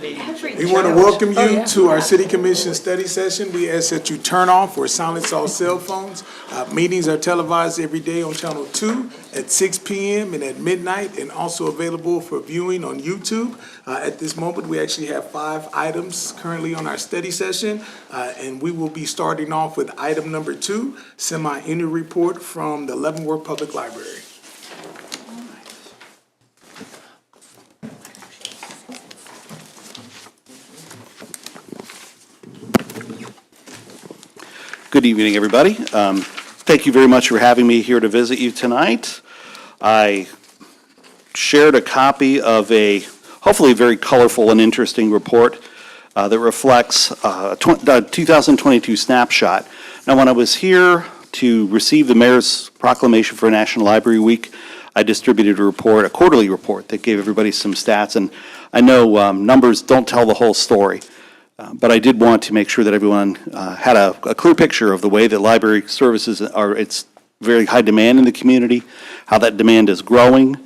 We want to welcome you to our City Commission study session. We ask that you turn off or silence all cell phones. Meetings are televised every day on Channel 2 at 6 p.m. and at midnight, and also available for viewing on YouTube. At this moment, we actually have 5 items currently on our study session, and we will be starting off with item number 2, semi-annual report from the Leavenworth Public Library. Good evening, everybody. Thank you very much for having me here to visit you tonight. I shared a copy of a hopefully very colorful and interesting report that reflects a 2022 snapshot. Now, when I was here to receive the Mayor's proclamation for National Library Week, I distributed a report, a quarterly report, that gave everybody some stats. And I know numbers don't tell the whole story. But I did want to make sure that everyone had a clear picture of the way that library services are, it's very high demand in the community, how that demand is growing.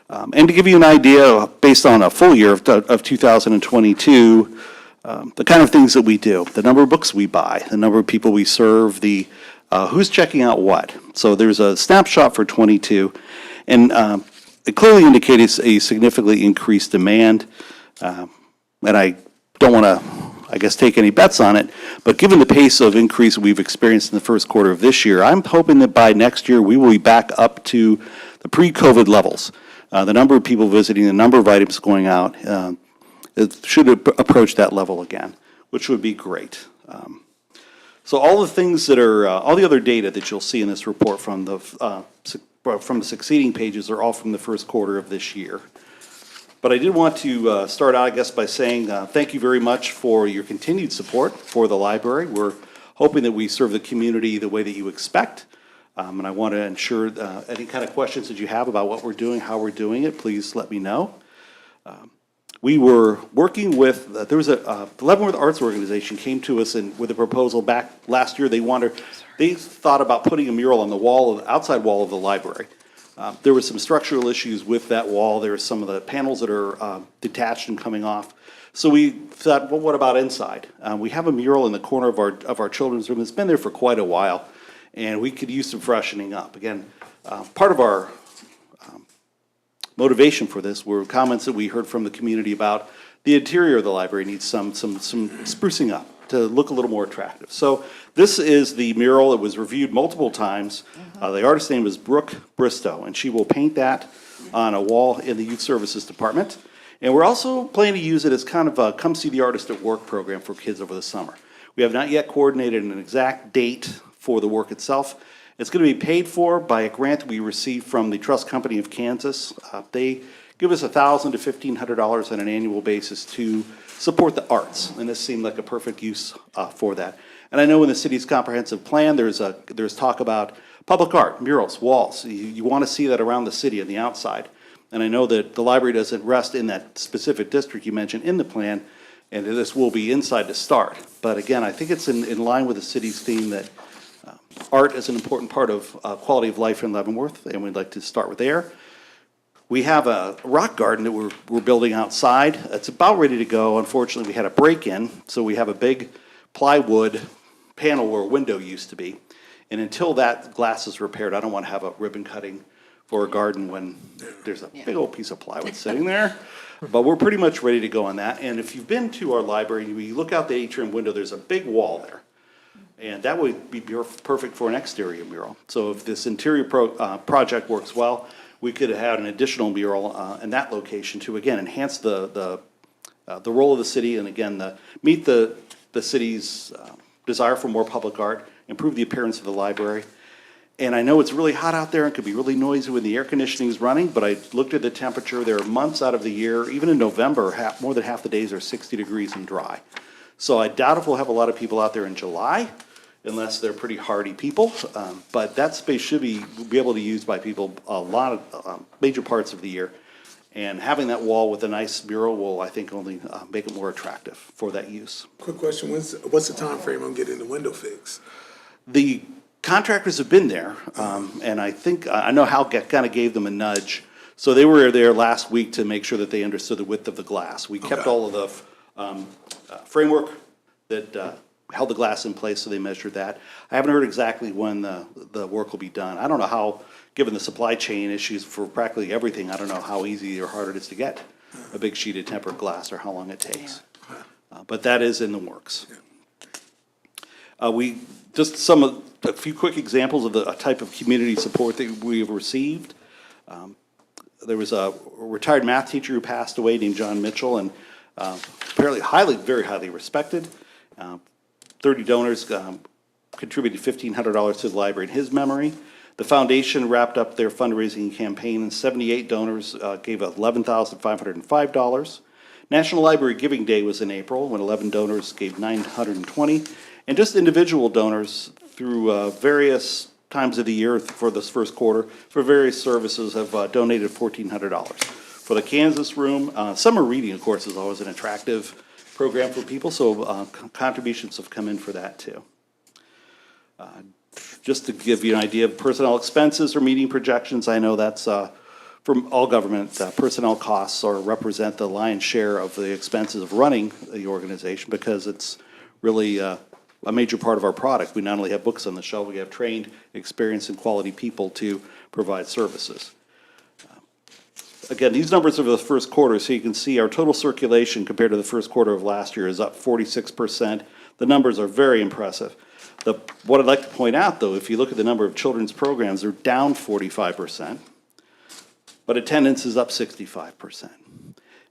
And to give you an idea, based on a full year of 2022, the kind of things that we do, the number of books we buy, the number of people we serve, the who's checking out what. So there's a snapshot for 22, and it clearly indicates a significantly increased demand. And I don't want to, I guess, take any bets on it, but given the pace of increase we've experienced in the first quarter of this year, I'm hoping that by next year we will be back up to the pre-COVID levels. The number of people visiting, the number of items going out, it should approach that level again, which would be great. So all the things that are, all the other data that you'll see in this report from the succeeding pages are all from the first quarter of this year. But I did want to start out, I guess, by saying thank you very much for your continued support for the library. We're hoping that we serve the community the way that you expect. And I want to ensure any kind of questions that you have about what we're doing, how we're doing it, please let me know. We were working with, there was the Leavenworth Arts Organization came to us with a proposal back last year. They thought about putting a mural on the wall, the outside wall of the library. There were some structural issues with that wall. There were some of the panels that are detached and coming off. So we thought, well, what about inside? We have a mural in the corner of our children's room that's been there for quite a while, and we could use some freshening up. Again, part of our motivation for this were comments that we heard from the community about the interior of the library needs some sprucing up to look a little more attractive. So this is the mural. It was reviewed multiple times. The artist's name is Brooke Bristow, and she will paint that on a wall in the Youth Services Department. And we're also planning to use it as kind of a come see the artist at work program for kids over the summer. We have not yet coordinated an exact date for the work itself. It's going to be paid for by a grant we received from the Trust Company of Kansas. They give us $1,000 to $1,500 on an annual basis to support the arts, and this seemed like a perfect use for that. And I know in the city's comprehensive plan, there's talk about public art, murals, walls. You want to see that around the city on the outside. And I know that the library doesn't rest in that specific district you mentioned in the plan, and this will be inside to start. But again, I think it's in line with the city's theme that art is an important part of quality of life in Leavenworth, and we'd like to start with there. We have a rock garden that we're building outside. It's about ready to go. Unfortunately, we had a break-in, so we have a big plywood panel where a window used to be. And until that glass is repaired, I don't want to have a ribbon cutting for a garden when there's a big old piece of plywood sitting there. But we're pretty much ready to go on that. And if you've been to our library, you look out the atrium window, there's a big wall there. And that would be perfect for an exterior mural. So if this interior project works well, we could have had an additional mural in that location to, again, enhance the role of the city and, again, meet the city's desire for more public art, improve the appearance of the library. And I know it's really hot out there and could be really noisy when the air conditioning is running, but I looked at the temperature. There are months out of the year, even in November, more than half the days are 60 degrees and dry. So I doubt if we'll have a lot of people out there in July, unless they're pretty hardy people. But that space should be able to be used by people a lot of major parts of the year. And having that wall with a nice mural will, I think, only make it more attractive for that use. Quick question, what's the time frame on getting the window fixed? The contractors have been there, and I think, I know Hal kind of gave them a nudge. So they were there last week to make sure that they understood the width of the glass. We kept all of the framework that held the glass in place, so they measured that. I haven't heard exactly when the work will be done. I don't know how, given the supply chain issues for practically everything, I don't know how easy or hard it is to get a big sheet of tempered glass or how long it takes. But that is in the works. A few quick examples of the type of community support that we have received. There was a retired math teacher who passed away named John Mitchell, and apparently very highly respected. 30 donors contributed $1,500 to the library in his memory. The foundation wrapped up their fundraising campaign, and 78 donors gave $11,505. National Library Giving Day was in April, when 11 donors gave $920. And just individual donors through various times of the year for this first quarter for various services have donated $1,400. For the Kansas Room, summer reading, of course, is always an attractive program for people, so contributions have come in for that too. Just to give you an idea of personnel expenses or meeting projections, I know that's from all government personnel costs or represent the lion's share of the expenses of running the organization, because it's really a major part of our product. We not only have books on the shelf, we have trained, experienced, and quality people to provide services. Again, these numbers are for the first quarter, so you can see our total circulation compared to the first quarter of last year is up 46%. The numbers are very impressive. What I'd like to point out, though, if you look at the number of children's programs, they're down 45%, but attendance is up 65%.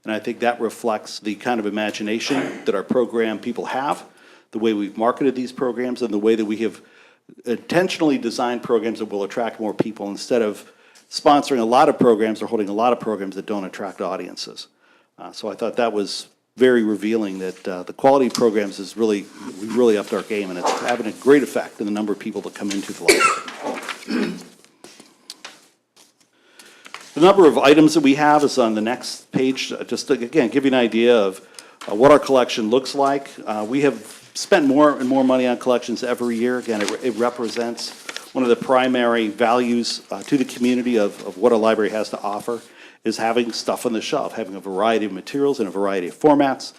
And I think that reflects the kind of imagination that our program people have, the way we've marketed these programs, and the way that we have intentionally designed programs that will attract more people instead of sponsoring a lot of programs or holding a lot of programs that don't attract audiences. So I thought that was very revealing that the quality of programs is we really upped our game, and it's having a great effect in the number of people that come into the library. The number of items that we have is on the next page, just to, again, give you an idea of what our collection looks like. We have spent more and more money on collections every year. Again, it represents one of the primary values to the community of what a library has to offer, is having stuff on the shelf, having a variety of materials in a variety of formats.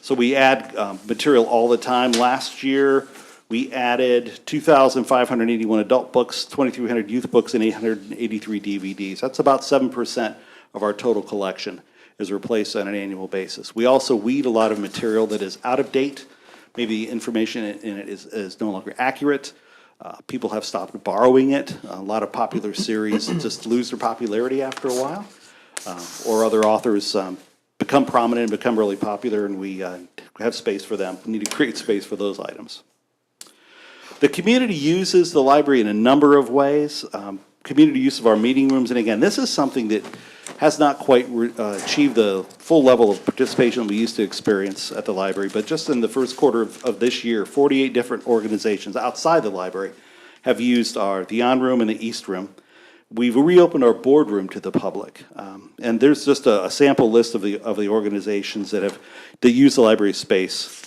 So we add material all the time. Last year, we added 2,581 adult books, 2,300 youth books, and 883 DVDs. That's about 7% of our total collection is replaced on an annual basis. We also weed a lot of material that is out of date. Maybe the information in it is no longer accurate. People have stopped borrowing it. A lot of popular series just lose their popularity after a while, or other authors become prominent and become really popular, and we have space for them. We need to create space for those items. The community uses the library in a number of ways. Community use of our meeting rooms, and again, this is something that has not quite achieved the full level of participation we used to experience at the library, but just in the first quarter of this year, 48 different organizations outside the library have used the On Room and the East Room. We've reopened our boardroom to the public, and there's just a sample list of the organizations that use the library space.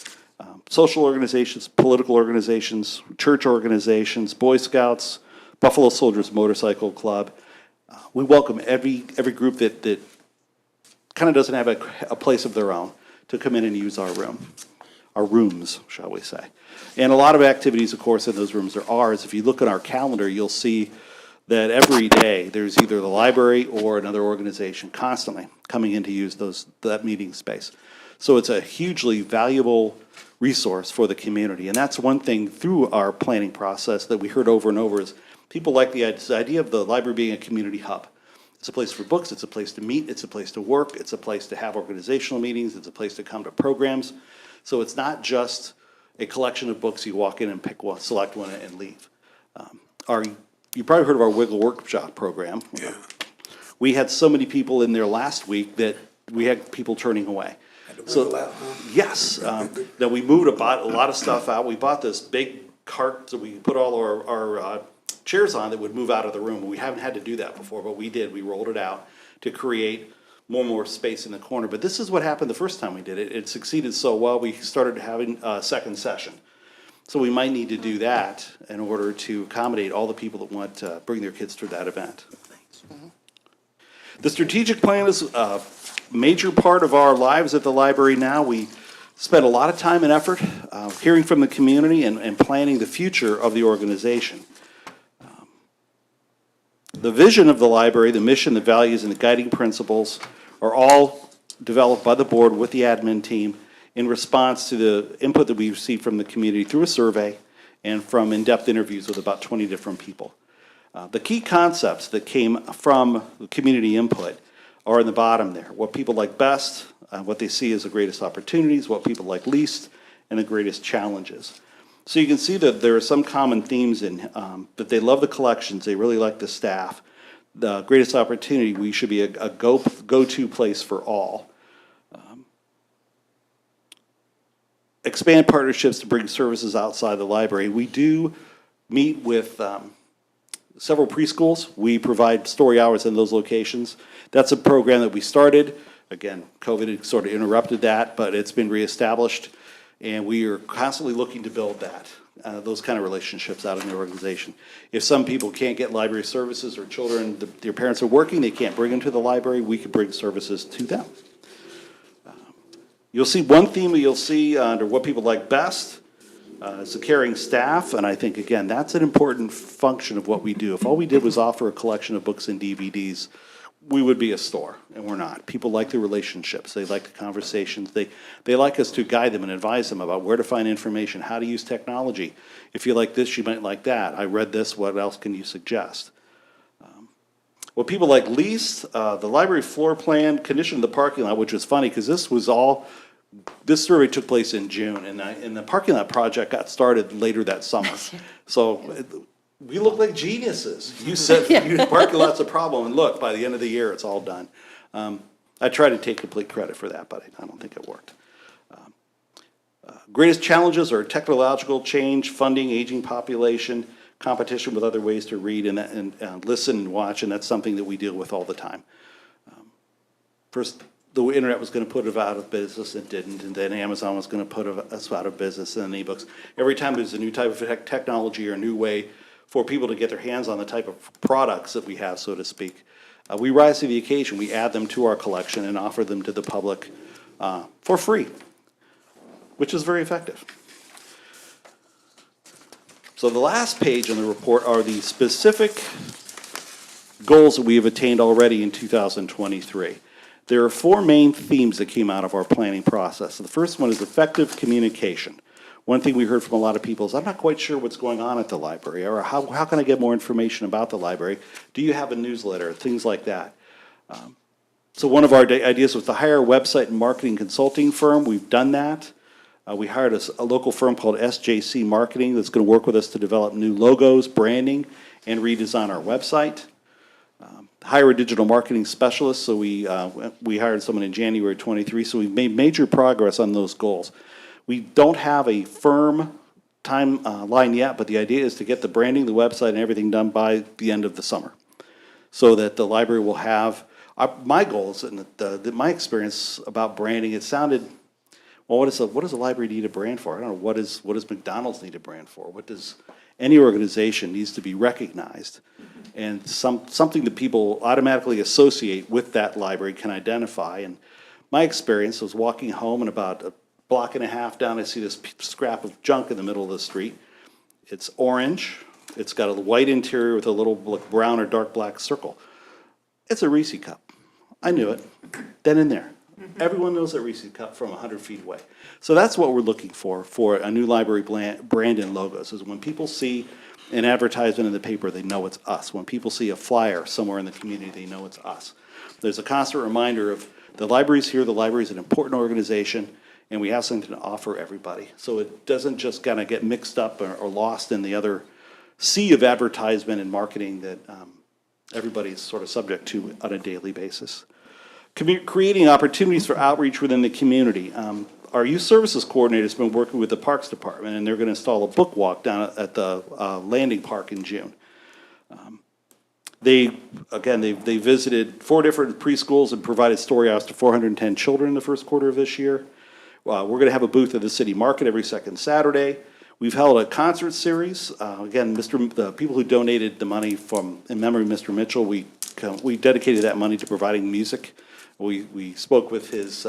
Social organizations, political organizations, church organizations, Boy Scouts, Buffalo Soldiers Motorcycle Club. We welcome every group that kind of doesn't have a place of their own to come in and use our rooms, shall we say. And a lot of activities, of course, in those rooms are ours. If you look at our calendar, you'll see that every day there's either the library or another organization constantly coming in to use that meeting space. So it's a hugely valuable resource for the community. And that's one thing through our planning process that we heard over and over is people like the idea of the library being a community hub. It's a place for books, it's a place to meet, it's a place to work, it's a place to have organizational meetings, it's a place to come to programs. So it's not just a collection of books you walk in and pick one, select one, and leave. You probably heard of our Wiggle Workshop program. Yeah. We had so many people in there last week that we had people turning away. So, yes, that we moved a lot of stuff out. We bought this big cart that we put all our chairs on that would move out of the room. We haven't had to do that before, but we did. We rolled it out to create more and more space in the corner. But this is what happened the first time we did it. It succeeded so well, we started having a second session. So we might need to do that in order to accommodate all the people that want to bring their kids to that event. The strategic plan is a major part of our lives at the library now. We spend a lot of time and effort hearing from the community and planning the future of the organization. The vision of the library, the mission, the values, and the guiding principles are all developed by the board with the admin team in response to the input that we received from the community through a survey and from in-depth interviews with about 20 different people. The key concepts that came from the community input are in the bottom there. What people like best, what they see as the greatest opportunities, what people like least, and the greatest challenges. So you can see that there are some common themes in that they love the collections, they really like the staff. The greatest opportunity, we should be a go-to place for all. Expand partnerships to bring services outside the library. We do meet with several preschools. We provide story hours in those locations. That's a program that we started. Again, COVID had sort of interrupted that, but it's been reestablished, and we are constantly looking to build that, those kind of relationships out in the organization. If some people can't get library services or children, their parents are working, they can't bring them to the library, we can bring services to them. You'll see one theme that you'll see under what people like best is the caring staff, and I think, again, that's an important function of what we do. If all we did was offer a collection of books and DVDs, we would be a store, and we're not. People like the relationships. They like the conversations. They like us to guide them and advise them about where to find information, how to use technology. If you like this, you might like that. I read this. What else can you suggest? What people like least, the library floor plan, condition of the parking lot, which was funny because this survey took place in June, and the parking lot project got started later that summer. So we look like geniuses. You said parking lot's a problem, and look, by the end of the year, it's all done. I try to take complete credit for that, but I don't think it worked. Greatest challenges are technological change, funding, aging population, competition with other ways to read and listen and watch, and that's something that we deal with all the time. First, the internet was going to put it out of business, it didn't, and then Amazon was going to put us out of business, and then ebooks. Every time there's a new type of technology or a new way for people to get their hands on the type of products that we have, so to speak, we rise to the occasion. We add them to our collection and offer them to the public for free, which is very effective. So the last page in the report are the specific goals that we have attained already in 2023. There are four main themes that came out of our planning process. The first one is effective communication. One thing we heard from a lot of people is, I'm not quite sure what's going on at the library, or how can I get more information about the library? Do you have a newsletter? Things like that. So one of our ideas was to hire a website and marketing consulting firm. We've done that. We hired a local firm called SJC Marketing that's going to work with us to develop new logos, branding, and redesign our website. Hire a digital marketing specialist, so we hired someone in January 23, so we've made major progress on those goals. We don't have a firm timeline yet, but the idea is to get the branding, the website, and everything done by the end of the summer, so that the library will have, my goals and my experience about branding, it sounded, well, what does a library need a brand for? I don't know, what does McDonald's need a brand for? What does any organization needs to be recognized? And something that people automatically associate with that library can identify. And my experience was walking home, and about a block and a half down, I see this scrap of junk in the middle of the street. It's orange. It's got a white interior with a little brown or dark black circle. It's a Reese cup. I knew it then and there. Everyone knows that Reese cup from 100 feet away. So that's what we're looking for a new library brand and logos, is when people see an advertisement in the paper, they know it's us. When people see a flyer somewhere in the community, they know it's us. There's a constant reminder of the library's here, the library's an important organization, and we have something to offer everybody. So it doesn't just kind of get mixed up or lost in the other sea of advertisement and marketing that everybody's sort of subject to on a daily basis. Creating opportunities for outreach within the community. Our youth services coordinator has been working with the Parks Department, and they're going to install a book walk down at the landing park in June. They visited 4 different preschools and provided story hours to 410 children in the first quarter of this year. We're going to have a booth at the city market every second Saturday. We've held a concert series. Again, the people who donated the money in memory of Mr. Mitchell, we we dedicated that money to providing music. We spoke with his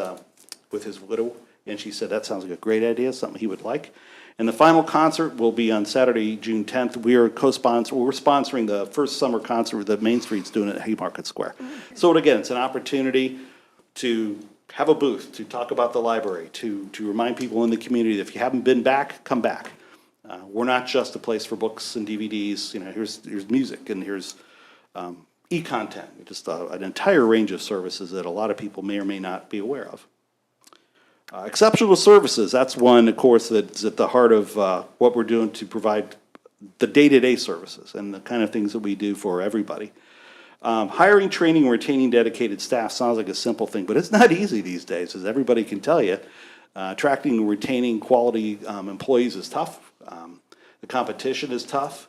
widow, and she said that sounds like a great idea, something he would like. And the final concert will be on Saturday, June 10th. We're sponsoring the first summer concert that Main Street's doing at Haymarket Square. So again, it's an opportunity to have a booth, to talk about the library, to remind people in the community that if you haven't been back, come back. We're not just a place for books and DVDs. Here's music, and here's e-content, just an entire range of services that a lot of people may or may not be aware of. Exceptional services, that's one, of course, that's at the heart of what we're doing to provide the day-to-day services and the kind of things that we do for everybody. Hiring, training, and retaining dedicated staff sounds like a simple thing, but it's not easy these days, as everybody can tell you. Attracting and retaining quality employees is tough. The competition is tough.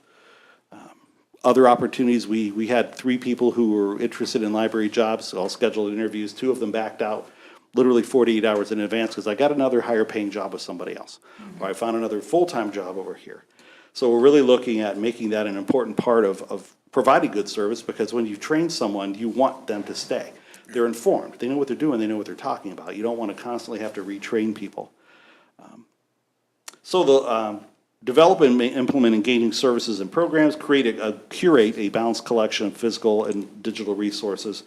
Other opportunities, we had 3 people who were interested in library jobs, all scheduled interviews. 2 of them backed out literally 48 hours in advance because I got another higher paying job with somebody else, or I found another full-time job over here. So we're really looking at making that an important part of providing good service, because when you train someone, you want them to stay. They're informed. They know what they're doing. They know what they're talking about. You don't want to constantly have to retrain people. So the develop and implement engaging services and programs, curate a balanced collection of physical and digital resources.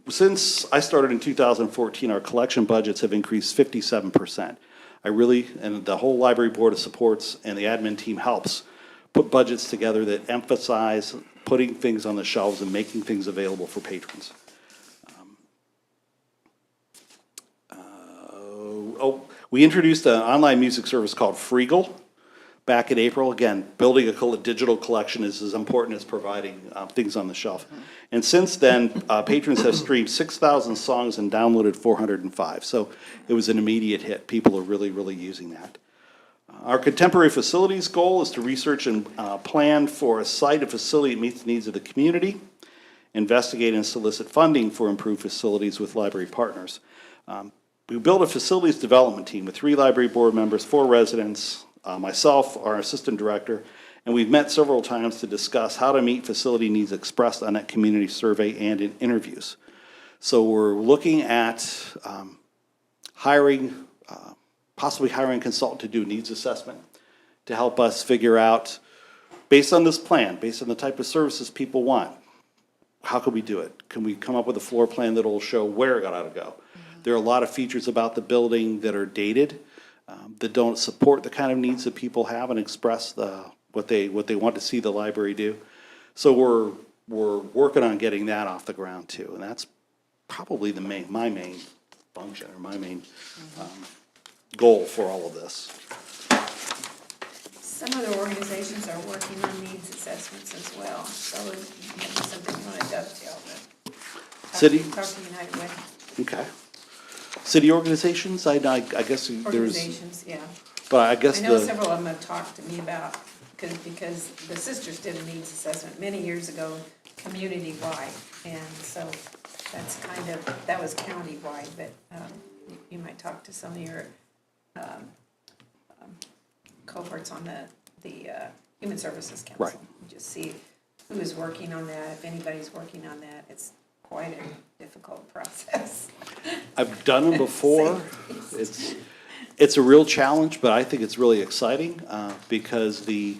Since I started in 2014, our collection budgets have increased 57%. And the whole library board of supports and the admin team helps put budgets together that emphasize putting things on the shelves and making things available for patrons. We introduced an online music service called Freegal back in April. Again, building a digital collection is as important as providing things on the shelf. And since then, patrons have streamed 6,000 songs and downloaded 405. So it was an immediate hit. People are really, really using that. Our contemporary facilities goal is to research and plan for a site, a facility that meets the needs of the community, investigate and solicit funding for improved facilities with library partners. We built a facilities development team with 3 library board members, 4 residents, myself, our assistant director, and we've met several times to discuss how to meet facility needs expressed on that community survey and in interviews. So we're looking at possibly hiring a consultant to do a needs assessment to help us figure out, based on this plan, based on the type of services people want, how can we do it? Can we come up with a floor plan that will show where it ought to go? There are a lot of features about the building that are dated, that don't support the kind of needs that people have and express what they want to see the library do. So we're working on getting that off the ground too, and that's probably my main function, or my main goal for all of this. Some other organizations are working on needs assessments as well, so maybe something you want to dovetail with. City? Talk to United Way. Okay. City organizations, I guess there's, Organizations, yeah. but I guess I know several of them have talked to me about, because the sisters did a needs assessment many years ago, community-wide, and so that's that was county-wide, but you might talk to some of your cohorts on the Human Services Council. Right. Just see who is working on that, if anybody's working on that. It's quite a difficult process. I've done them before. It's a real challenge, but I think it's really exciting because it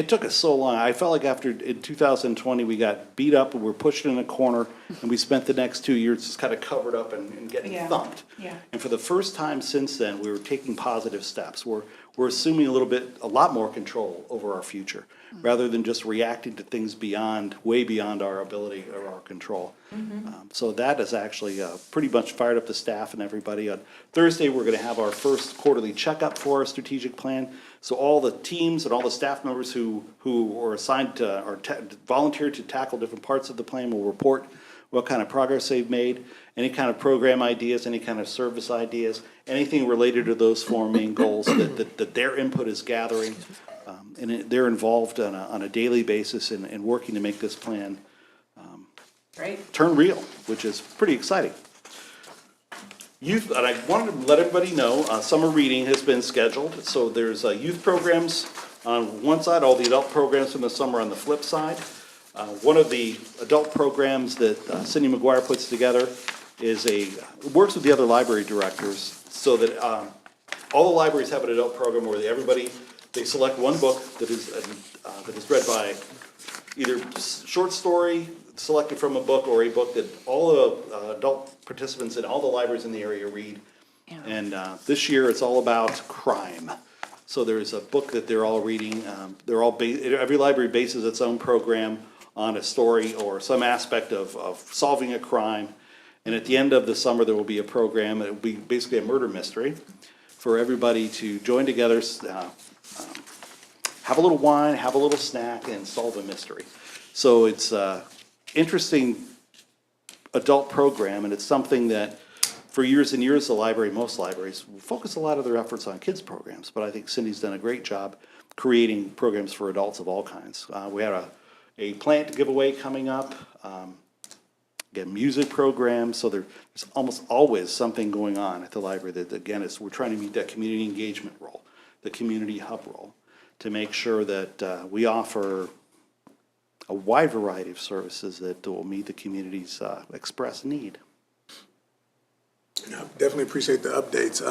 took us so long. I felt like in 2020 we got beat up and we're pushed in a corner, and we spent the next 2 years just kind of covered up and getting thumped. Yeah. And for the first time since then, we were taking positive steps. We're assuming a lot more control over our future, rather than just reacting to things way beyond our ability or our control. So that is actually pretty much fired up the staff and everybody. On Thursday, we're going to have our first quarterly checkup for our strategic plan. So all the teams and all the staff members who were assigned to or volunteered to tackle different parts of the plan will report what kind of progress they've made, any kind of program ideas, any kind of service ideas, anything related to those 4 main goals that their input is gathering. And they're involved on a daily basis in working to make this plan turn real, which is pretty exciting. Youth, and I wanted to let everybody know, summer reading has been scheduled. So there's youth programs On one side, all the adult programs from the summer. On the flip side, one of the adult programs that Cindy McGuire puts together works with the other library directors so that all the libraries have an adult program where they select one book that is read by either short story selected from a book or a book that all the adult participants in all the libraries in the area read. And this year it's all about crime. So there's a book that they're all reading. Every library bases its own program on a story or some aspect of solving a crime. And at the end of the summer, there will be a program. It will be basically a murder mystery for everybody to join together, have a little wine, have a little snack, and solve a mystery. So it's an interesting adult program, and it's something that for years and years, most libraries focus a lot of their efforts on kids programs, but I think Cindy's done a great job creating programs for adults of all kinds. We had a plant giveaway coming up, again, music programs, so there's almost always something going on at the library that, again, we're trying to meet that community engagement role, the community hub role, to make sure that we offer a wide variety of services that will meet the community's expressed need. Yeah, definitely appreciate the updates.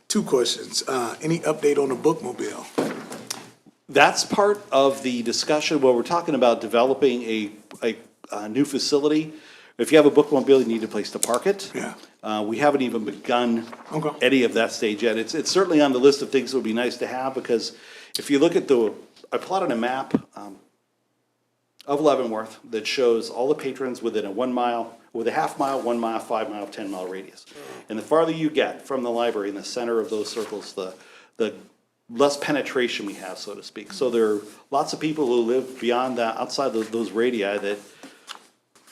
Two questions. Any update on the bookmobile? That's part of the discussion where we're talking about developing a new facility. If you have a bookmobile, you need a place to park it. Yeah. We haven't even begun Okay. any of that stage yet. It's certainly on the list of things that would be nice to have, because if you look at I plotted a map of Leavenworth that shows all the patrons within a half mile, 1 mile, 5 mile, 10 mile radius. And the farther you get from the library in the center of those circles, the less penetration we have, so to speak. So there are lots of people who live beyond that, outside those radii, that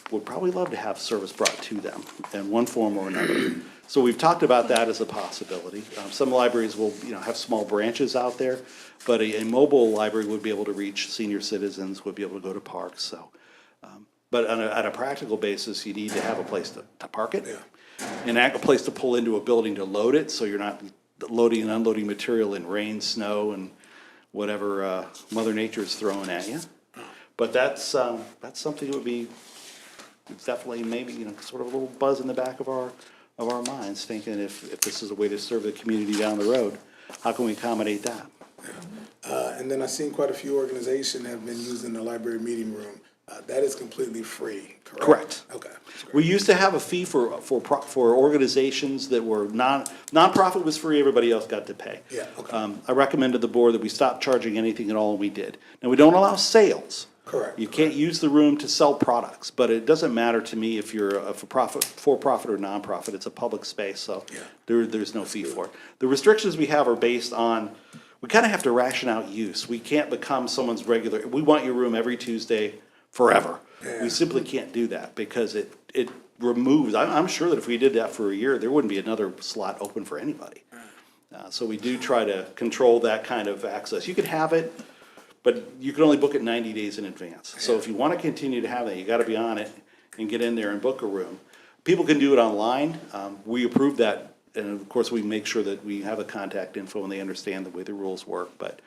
would probably love to have service brought to them in one form or another. So we've talked about that as a possibility. Some libraries will, have small branches out there, but a mobile library would be able to reach senior citizens, would be able to go to parks. So, but on a practical basis, you need to have a place to park it, and a place to pull into a building to load it, so you're not loading and unloading material in rain, snow, and whatever Mother Nature is throwing at you. But that's something that would be. It's definitely maybe, sort of a little buzz in the back of our minds, thinking if this is a way to serve the community down the road, how can we accommodate that? And then I've seen quite a few organizations have been using the library meeting room. That is completely free, correct? Correct. Okay. We used to have a fee for organizations that were nonprofit was free, everybody else got to pay. Yeah, okay. I recommended the board that we stop charging anything at all, and we did. Now, we don't allow sales. Correct. You can't use the room to sell products, but it doesn't matter to me if you're a for-profit or nonprofit. It's a public space, so Yeah. there's no fee for it. The restrictions we have are based on, we kind of have to ration out use. We can't become someone's regular, we want your room every Tuesday forever. Yeah. We simply can't do that, because it removes, I'm sure that if we did that for a year, there wouldn't be another slot open for anybody. So we do try to control that kind of access. You can have it, but you can only book it 90 days in advance. So if you want to continue to have that, you got to be on it and get in there and book a room. People can do it online. We approve that, and of course, we make sure that we have a contact info and they understand the way the rules work. But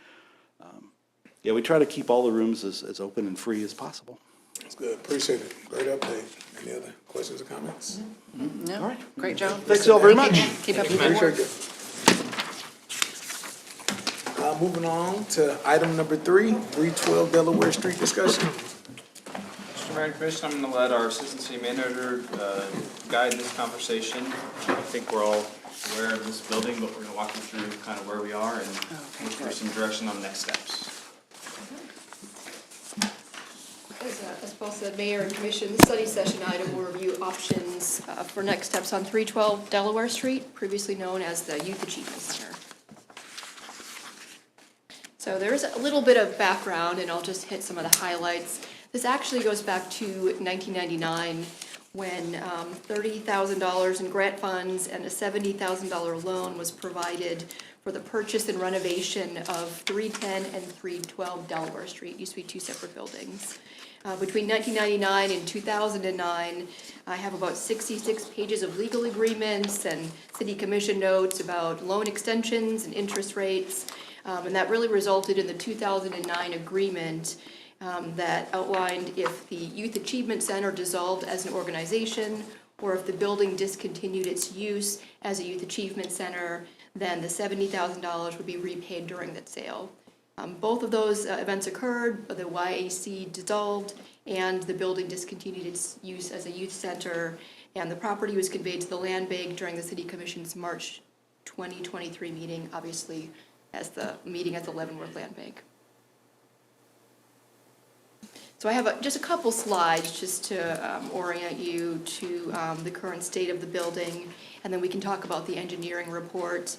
yeah, we try to keep all the rooms as open and free as possible. That's good. Appreciate it. Great update. Any other questions or comments? No. All right. Great job. Thanks all very much. Keep up the good work. Appreciate it. Moving on to item number 312 Delaware Street discussion. Mr. Mayor and Commission, I'm going to let our Assistant City Manager guide this conversation. I think we're all aware of this building, but we're going to walk you through kind of where we are and look for some direction on next steps. As Paul said, Mayor and Commission, the study session item will review options for next steps on 312 Delaware Street, previously known as the Youth Achievement Center. So there's a little bit of background, and I'll just hit some of the highlights. This actually goes back to 1999, when $30,000 in grant funds and a $70,000 loan was provided for the purchase and renovation of 310 and 312 Delaware Street. It used to be two separate buildings. Between 1999 and 2009, I have about 66 pages of legal agreements and city commission notes about loan extensions and interest rates. And that really resulted in the 2009 agreement that outlined if the Youth Achievement Center dissolved as an organization, or if the building discontinued its use as a Youth Achievement Center, then the $70,000 would be repaid during that sale. Both of those events occurred, the YAC dissolved, and the building discontinued its use as a youth center, and the property was conveyed to the land bank during the City Commission's March 2023 meeting, obviously as the meeting at the Leavenworth Land Bank. So I have just a couple slides just to orient you to the current state of the building, and then we can talk about the engineering report.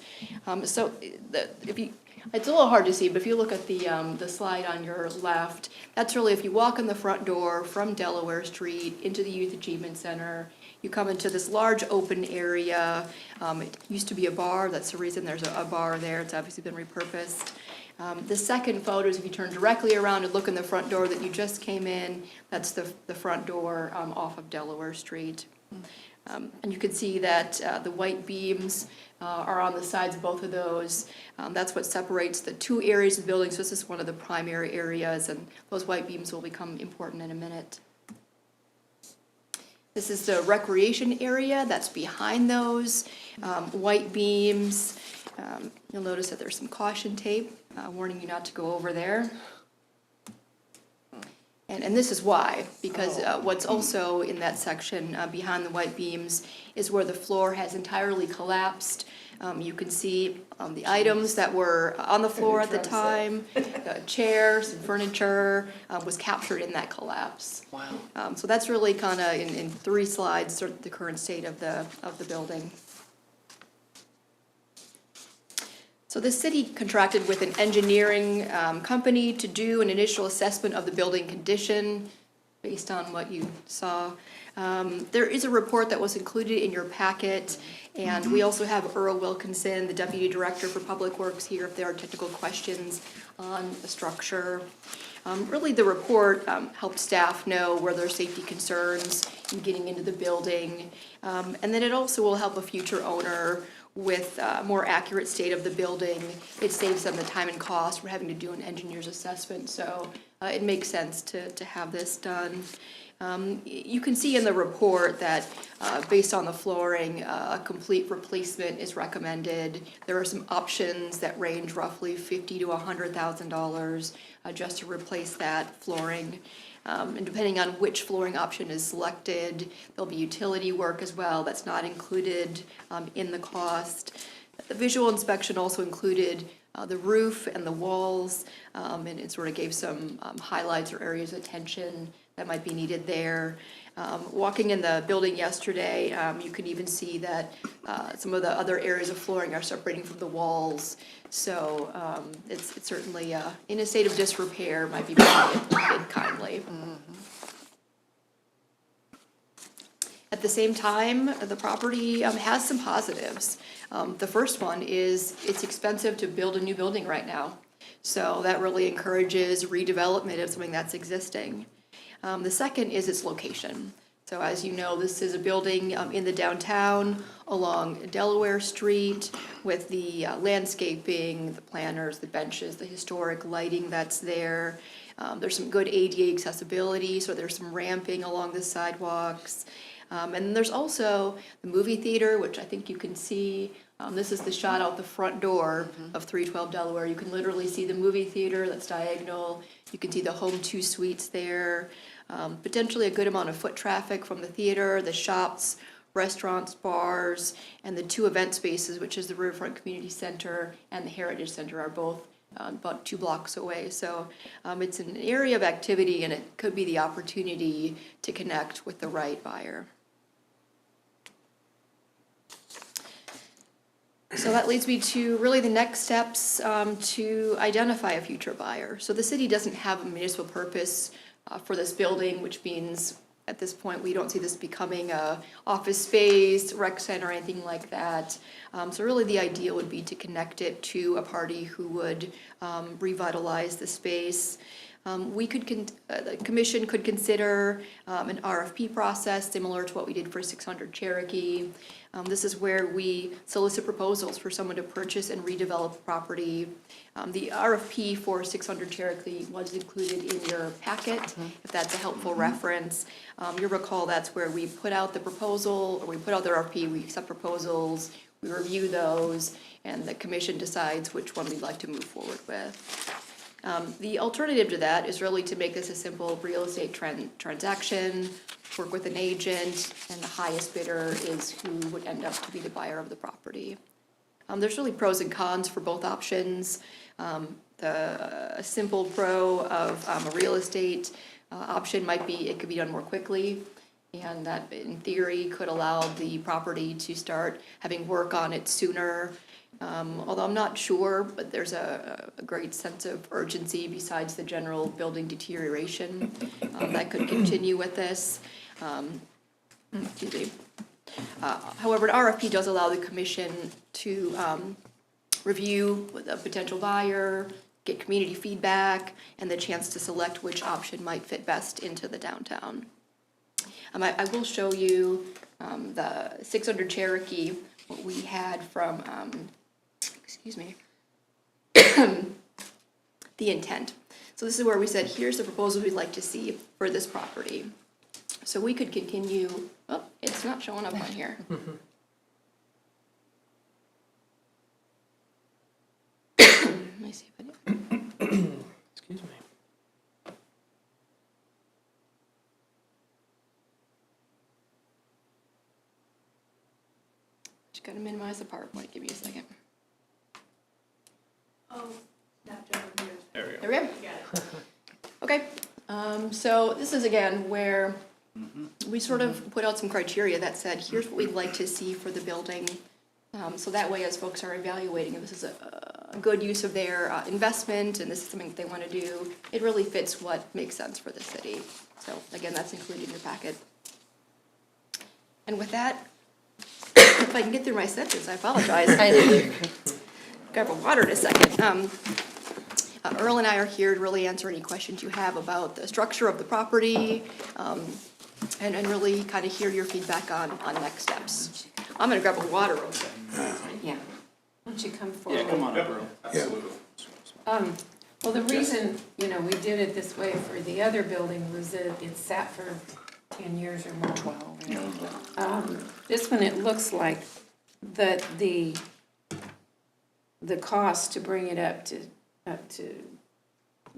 It's a little hard to see, but if you look at the slide on your left, that's really if you walk in the front door from Delaware Street into the Youth Achievement Center, you come into this large open area. It used to be a bar. That's the reason there's a bar there. It's obviously been repurposed. The second photo is if you turn directly around and look in the front door that you just came in, that's the front door off of Delaware Street. And you can see that the white beams are on the sides of both of those. That's what separates the two areas of the building, so this is one of the primary areas, and those white beams will become important in a minute. This is the recreation area that's behind those white beams. You'll notice that there's some caution tape warning you not to go over there. And this is why, because what's also in that section behind the white beams is where the floor has entirely collapsed. You can see the items that were on the floor at the time, chairs and furniture was captured in that collapse. Wow. So that's really kind of in 3 slides, sort of the current state of the building. So the city contracted with an engineering company to do an initial assessment of the building condition based on what you saw. There is a report that was included in your packet, and we also have Earl Wilkinson, the Deputy Director for Public Works, here if there are technical questions on the structure. Really, the report helped staff know where there are safety concerns in getting into the building, and then it also will help a future owner with a more accurate state of the building. It saves them the time and cost for having to do an engineer's assessment, so it makes sense to have this done. You can see in the report that based on the flooring, a complete replacement is recommended. There are some options that range roughly $50,000 to $100,000 just to replace that flooring. And depending on which flooring option is selected, there'll be utility work as well that's not included in the cost. The visual inspection also included the roof and the walls, and it sort of gave some highlights or areas of attention that might be needed there. Walking in the building yesterday, you can even see that some of the other areas of flooring are separating from the walls. So it's certainly in a state of disrepair, might be put kindly. At the same time, the property has some positives. The first one is it's expensive to build a new building right now. So that really encourages redevelopment of something that's existing. The second is its location. So as you know, this is a building in the downtown along Delaware Street with the landscaping, the planters, the benches, the historic lighting that's there. There's some good ADA accessibility, so there's some ramping along the sidewalks. And there's also the movie theater, which I think you can see. This is the shot out the front door of 312 Delaware. You can literally see the movie theater that's diagonal. You can see the Home 2 suites there. Potentially a good amount of foot traffic from the theater, the shops, restaurants, bars, and the 2 event spaces, which is the Riverfront Community Center and the Heritage Center, are both about 2 blocks away. So it's an area of activity, and it could be the opportunity to connect with the right buyer. So that leads me to really the next steps to identify a future buyer. So the city doesn't have a municipal purpose for this building, which means at this point we don't see this becoming a office space, rec center, or anything like that. So really the idea would be to connect it to a party who would revitalize the space. The commission could consider an RFP process similar to what we did for 600 Cherokee. This is where we solicit proposals for someone to purchase and redevelop property. The RFP for 600 Cherokee was included in your packet, if that's a helpful reference. You'll recall that's where we put out the proposal, or we put out the RFP, we accept proposals, we review those, and the commission decides which one we'd like to move forward with. The alternative to that is really to make this a simple real estate transaction, work with an agent, and the highest bidder is who would end up to be the buyer of the property. There's really pros and cons for both options. The simple pro of a real estate option might be it could be done more quickly, and that in theory could allow the property to start having work on it sooner. Although I'm not sure, but there's a great sense of urgency besides the general building deterioration that could continue with this. Excuse me. However, an RFP does allow the commission to review with a potential buyer, get community feedback, and the chance to select which option might fit best into the downtown. I will show you the 600 Cherokee, what we had from, excuse me, the intent. So this is where we said, here's the proposal we'd like to see for this property. So we could continue, oh, it's not showing up on here. Let me see if I do. Excuse me. Just gotta minimize the PowerPoint, give me a second. Oh, snapped over here. There we go. There we go. Okay, so this is again where we sort of put out some criteria that said, here's what we'd like to see for the building. So that way, as folks are evaluating if this is a good use of their investment and this is something that they want to do, it really fits what makes sense for the city. So again, that's included in your packet. And with that, if I can get through my sentence, I apologize. Grab a water in a second. Earl and I are here to really answer any questions you have about the structure of the property, and really kind of hear your feedback on next steps. I'm gonna grab a water real quick. Yeah. Why don't you come forward? Yeah, come on up, Earl. Well, the reason, we did it this way for the other building was that it sat for 10 years or more. 12. This one, it looks like that the cost to bring it up to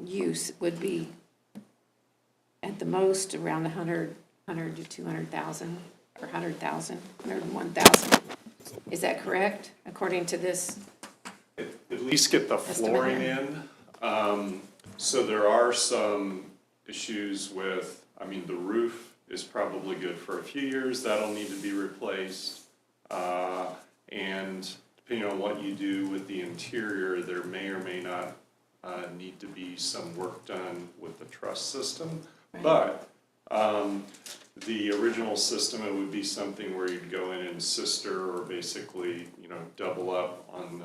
use would be at the most around 100 to 200,000, or 100,000, 101,000. Is that correct, according to this? At least get the flooring in. So there are some issues with, the roof is probably good for a few years. That'll need to be replaced. And depending on what you do with the interior, there may or may not need to be some work done with the truss system. Right. But the original system, it would be something where you'd go in and sister or basically, double up on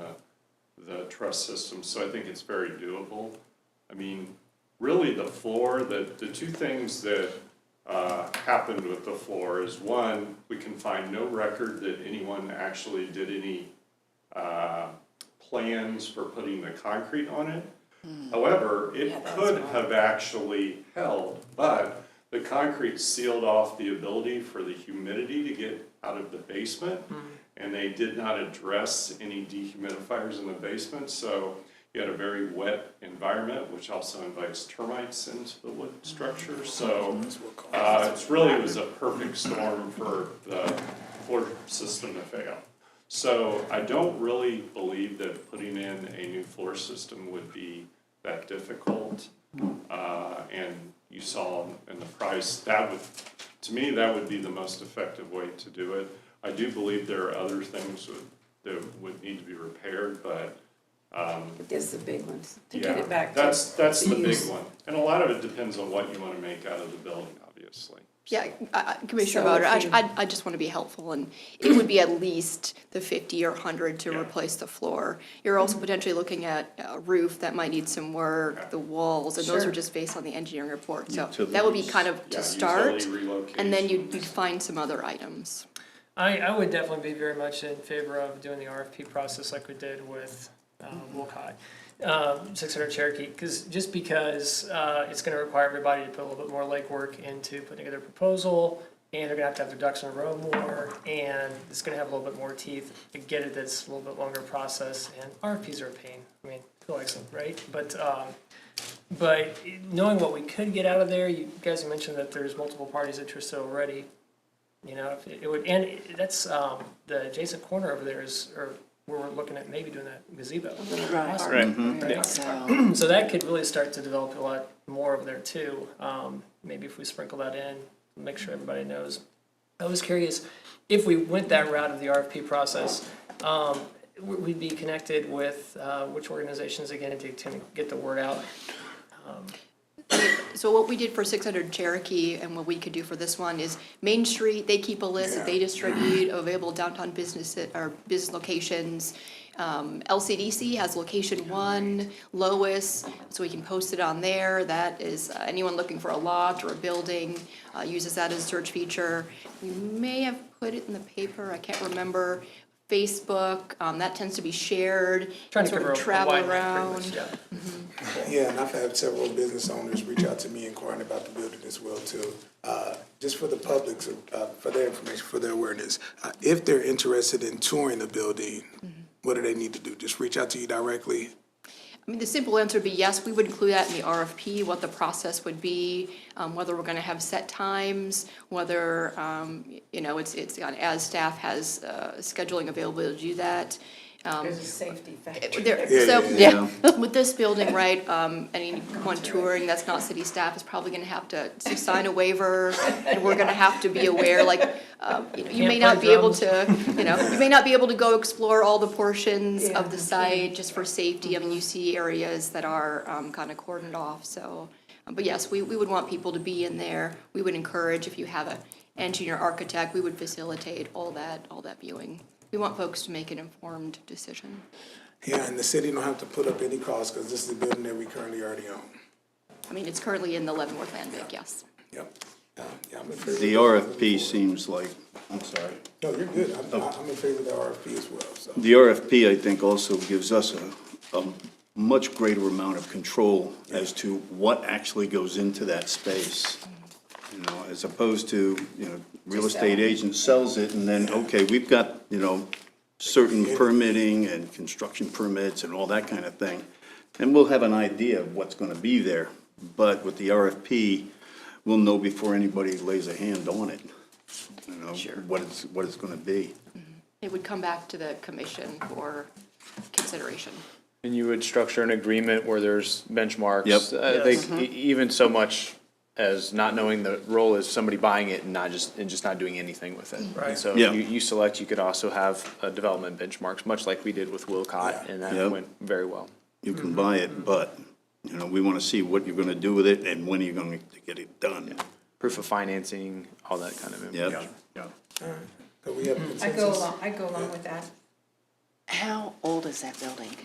the truss system. So I think it's very doable. Really the floor, the two things that happened with the floor is, one, we can find no record that anyone actually did any plans for putting the concrete on it. However, it could have actually held, but the concrete sealed off the ability for the humidity to get out of the basement, and they did not address any dehumidifiers in the basement, so you had a very wet environment, which also invites termites into the wood structure. So it really was a perfect storm for the floor system to fail. So I don't really believe that putting in a new floor system would be that difficult. And you saw in the price, to me, that would be the most effective way to do it. I do believe there are other things that would need to be repaired, but This is the big ones, to yeah, get it back to that's the big use. one. And a lot of it depends on what you want to make out of the building, obviously. Yeah, Commissioner So Bowder, if you- I just want to be helpful, and it would be at least the 50 or 100 to replace the floor. You're also potentially looking at a roof that might need some work, the walls, and those Sure. are just based on the engineering report. So Utilities. that would be kind of Yeah, to start, utility and then you'd relocations. find some other items. I would definitely be very much in favor of doing the RFP process like we did with Wolcott, 600 Cherokee, just because it's gonna require everybody to put a little bit more legwork into putting together a proposal, and they're gonna have to have their ducks in a row more, and it's gonna have a little bit more teeth. I get it, that's a little bit longer process, and RFPs are a pain. I mean, who likes them, right? But knowing what we could get out of there, you guys mentioned that there's multiple parties interested already. You know, if it would, and that's, the adjacent corner over there is, or where we're looking at maybe doing that gazebo. Right. So that could really start to develop a lot more over there too. Maybe if we sprinkle that in, make sure everybody knows. I was curious, if we went that route of the RFP process, we'd be connected with, which organizations again to kind of get the word out. So what we did for 600 Cherokee and what we could do for this one is Main Street, they keep a list that they distribute of available downtown business or business locations. LCDC has location 1, Lois, so we can post it on there. That is, anyone looking for a lot or a building uses that as a search feature. We may have put it in the paper, I can't remember. Facebook, that tends to be shared, Trying to sort cover of a travel wide net around. pretty much, yeah. Yeah, and I've had several business owners reach out to me inquiring about the building as well too. Just for the public, for their information, for their awareness, if they're interested in touring the building, what do they need to do? Just reach out to you directly? I mean, the simple answer would be yes, we would include that in the RFP, what the process would be, whether we're gonna have set times, whether, you know, it's, as staff has scheduling availability to do that. There's a safety factor. With this building, right, anyone touring that's not city staff is probably gonna have to sign a waiver, and we're gonna have to be aware, like, you know, you may Can't not play be able drums. to, you know, you may not be able to go explore all the portions of the site just for safety. I mean, you see areas that are, kind of cordoned off, so. But yes, we would want people to be in there. We would encourage, if you have an engineer, architect, we would facilitate all that viewing. We want folks to make an informed decision. Yeah, and the city don't have to put up any cost because this is a building that we currently already own. I mean, it's currently in the Leavenworth land bank, yes. Yep. Yeah, I'm in favor. The RFP seems like, I'm sorry, No, you're good. I'm in favor of the RFP as well, so. the RFP, I think, also gives us a much greater amount of control as to what actually goes into that space. You know, as opposed to, you know, real estate agent sells it and then, okay, we've got, you know, certain permitting and construction permits and all that kind of thing. And we'll have an idea of what's gonna be there. But with the RFP, we'll know before anybody lays a hand on it, you know, what it's gonna be. It would come back to the commission for consideration. And you would structure an agreement where there's benchmarks. Yep. I think even so much as not knowing the role is somebody buying it and just not doing anything with it. Right. So Yeah. you select, you could also have development benchmarks, much like we did with Wilcott, and that Yep. went very well. You can buy it, but, you know, we wanna see what you're gonna do with it and when you're gonna get it done. Proof of financing, all that kind of information. Yep. So we have a consensus? I go along with that. How old is that building?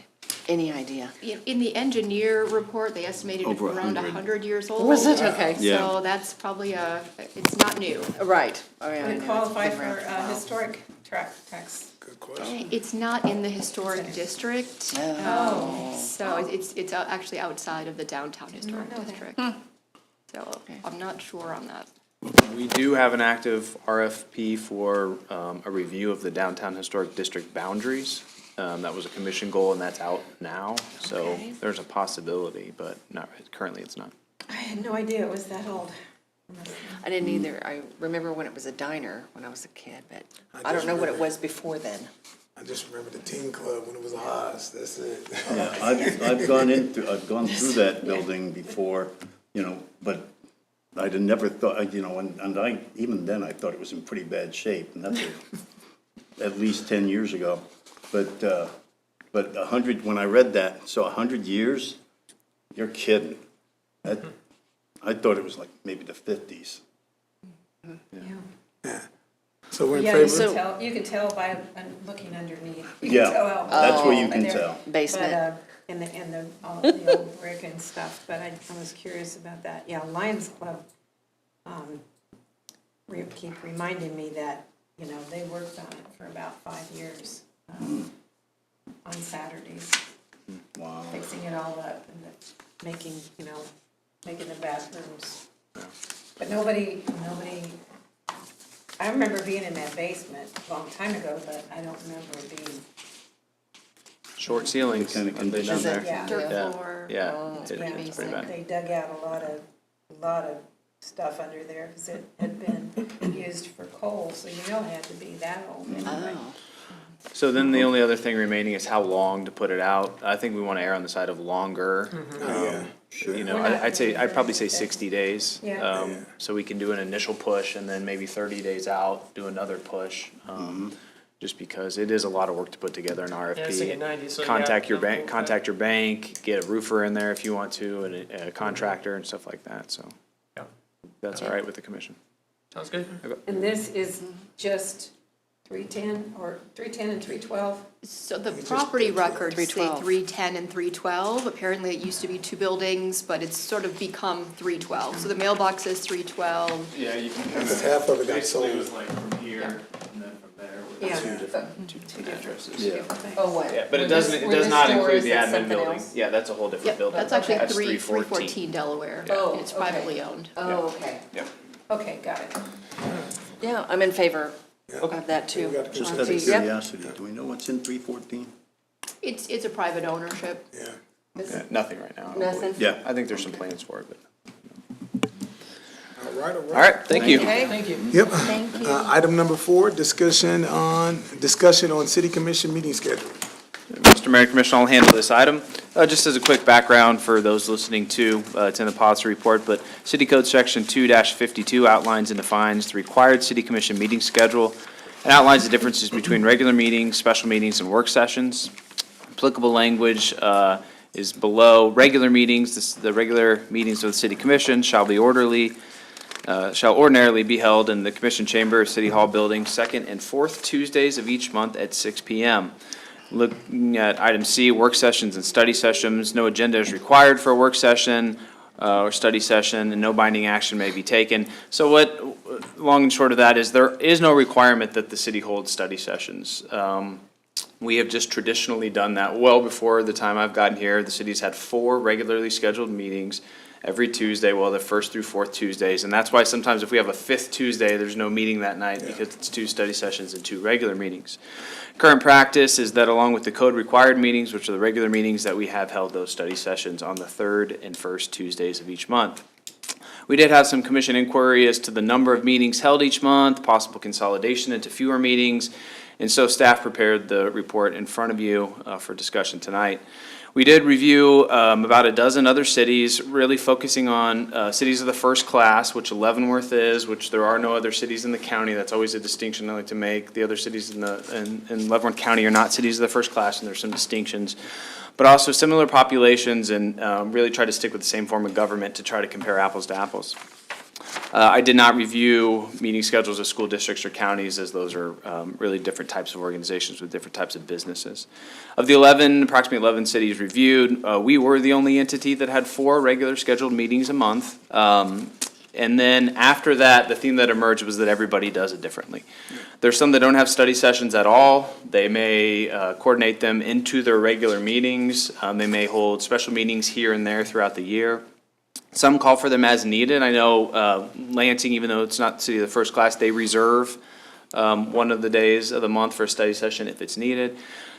Any idea? In the engineer report, they estimated it Over around 100. 100 years old. Was it? Okay. Yeah. So that's probably it's not new. Right. Oh, yeah, I Would it know. qualify It's for been around for a while. historic tax? Good question. It's not in the historic district. So it's actually outside of the downtown historic district. So I'm not sure on that. We do have an active RFP for a review of the downtown historic district boundaries. That was a commission goal and that's out now, so Okay. there's a possibility, but not, currently it's not. I had no idea it was that old. I didn't either. I remember when it was a diner when I was a kid, but I just don't know what it remember- was before then. I just remember the teen club when it was a Haas, that's it. I've gone through that building before, you know, but I'd never thought, you know, and I, even then, I thought it was in pretty bad shape, and that's at least 10 years ago. But 100, when I read that, so 100 years, you're kidding. I thought it was like maybe the 50s. So we're in Yeah, favor? you can tell by looking underneath. You Yeah, can tell how- that's where you but can there- tell. Basement. But, all the old brick and stuff, but I was curious about that. Yeah, Lions Club, keep reminding me that, you know, they worked on it for about 5 years, on Saturdays, Wow. fixing it all up and making, making the bathrooms. But nobody, I remember being in that basement a long time ago, but I don't remember it being, Short ceilings, Kind of I've been down Is it there. Yeah. Dirt Yeah. floor. Yeah, Oh, it's it's pretty pretty pretty bad. they dug out a lot of stuff under there because it had been used for coal, so you know it had to be that old anyway. Oh, So then the only other thing remaining is how long to put it out. I think we want to err on the side of longer. Yeah, You know, We're not I'd probably say doing 60 days. Yeah. So we can do an initial push and then maybe 30 days out, do another push. Just because it is a lot of work to put together an Yeah, I was RFP. thinking 90, so yeah, Contact your no, bank, okay. contact your bank, get a roofer in there if you want to, and a contractor and stuff like that, so. Yeah. That's all right with the commission. Sounds good. And this is just 310 or 310 and 312? So the property records say 312. 310 and 312. Apparently it used to be 2 buildings, but it's sort of become 312. So the mailbox says 312. Yeah, you can half of it got sold. like from here and then from there Yeah. two different addresses. Two different things. oh, what? Yeah, but it Where doesn't, this- it where does this not store include is, the that's admin something building. else? Yeah, that's a whole different Yep, building. that's actually That's 314 314. Delaware. Oh, And it's okay. privately owned. Oh, okay. Okay, got it. Yeah, I'm in favor of that too. Just out of Yep. curiosity, do we know what's in 314? It's a private ownership. Yeah. Yeah, nothing right now. I don't Nothing? believe. Yeah. I think there's some plans for it, but. All right. All right, thank you. Okay, Thank you. Yep. thank you. Item number 4, discussion on city commission meeting schedule. Mr. Mayor, Commissioner, I'll handle this item. Just as a quick background for those listening to, it's in the policy report, but City Code Section 2-52 outlines and defines the required city commission meeting schedule and outlines the differences between regular meetings, special meetings, and work sessions. Applicable language is below. Regular meetings, the regular meetings of the city commission shall ordinarily be held in the commission chamber, City Hall building, second and fourth Tuesdays of each month at 6 p.m. Looking at item C, work sessions and study sessions, no agenda is required for a work session or study session, and no binding action may be taken. So long and short of that is there is no requirement that the city hold study sessions. We have just traditionally done that well before the time I've gotten here. The city's had 4 regularly scheduled meetings every Tuesday, well, the first through fourth Tuesdays. And that's why sometimes if we have a 5th Tuesday, there's no meeting that night because it's 2 study sessions and 2 regular meetings. Current practice is that along with the code required meetings, which are the regular meetings, that we have held those study sessions on the 3rd and 1st Tuesdays of each month. We did have some commission inquiry as to the number of meetings held each month, possible consolidation into fewer meetings, and so staff prepared the report in front of you for discussion tonight. We did review about a dozen other cities, really focusing on cities of the first class, which Leavenworth is, which there are no other cities in the county. That's always a distinction I like to make. The other cities in Leavenworth County are not cities of the first class, and there's some distinctions. But also similar populations, and really try to stick with the same form of government to try to compare apples to apples. I did not review meeting schedules of school districts or counties, as those are really different types of organizations with different types of businesses. Of the approximately 11 cities reviewed, we were the only entity that had 4 regular scheduled meetings a month. And then after that, the theme that emerged was that everybody does it differently. There's some that don't have study sessions at all. They may coordinate them into their regular meetings. They may hold special meetings here and there throughout the year. Some call for them as needed. I know Lansing, even though it's not city of the first class, they reserve one of the days of the month for a study session if it's needed.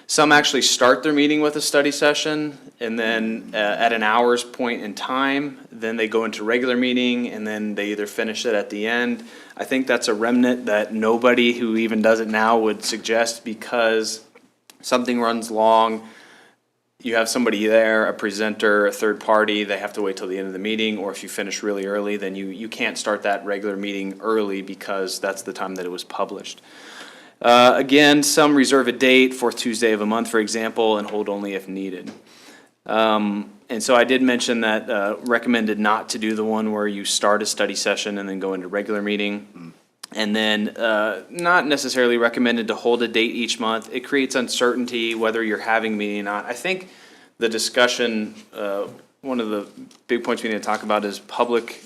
Some actually start their meeting with a study session, and then at an hour's point in time, then they go into regular meeting, and then they either finish it at the end. I think that's a remnant that nobody who even does it now would suggest, because something runs long. You have somebody there, a presenter, a third party, they have to wait till the end of the meeting, or if you finish really early, then you can't start that regular meeting early because that's the time that it was published. Again, some reserve a date, 4th Tuesday of a month, for example, and hold only if needed. And so I did mention that, recommended not to do the one where you start a study session and then go into regular meeting. And then, not necessarily recommended to hold a date each month. It creates uncertainty whether you're having a meeting or not. I think the discussion, one of the big points we need to talk about is public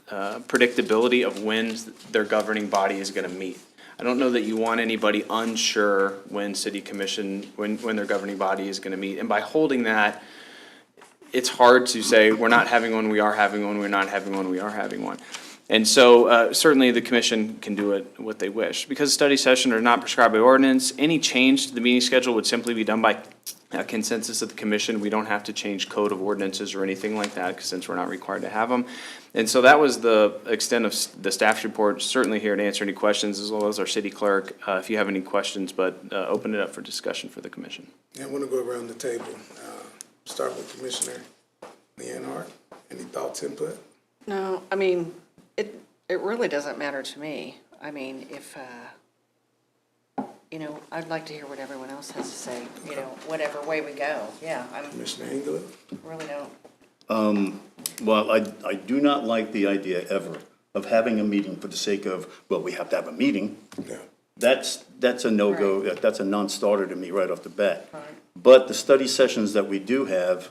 predictability of when their governing body is gonna meet. I don't know that you want anybody unsure when city commission, when their governing body is gonna meet. And by holding that, it's hard to say, we're not having one, we are having one, we're not having one, we are having one. And so, certainly the commission can do it what they wish. Because study sessions are not prescribed by ordinance, any change to the meeting schedule would simply be done by consensus of the commission. We don't have to change code of ordinances or anything like that, 'cause since we're not required to have them. And so that was the extent of the staff's report. Certainly here to answer any questions, as well as our city clerk, if you have any questions, but open it up for discussion for the commission. I want to go around the table. Start with Commissioner Leonhardt. Any thoughts, input? No, I mean, it really doesn't matter to me. I mean, if, you know, I'd like to hear what everyone else has to say, you know, whatever way we go. Yeah, I Commissioner England? really don't. Well, I do not like the idea ever of having a meeting for the sake of, well, we have to have a meeting. Yeah. That's a no-go, that's a non-starter to me right off the bat. Right. But the study sessions that we do have,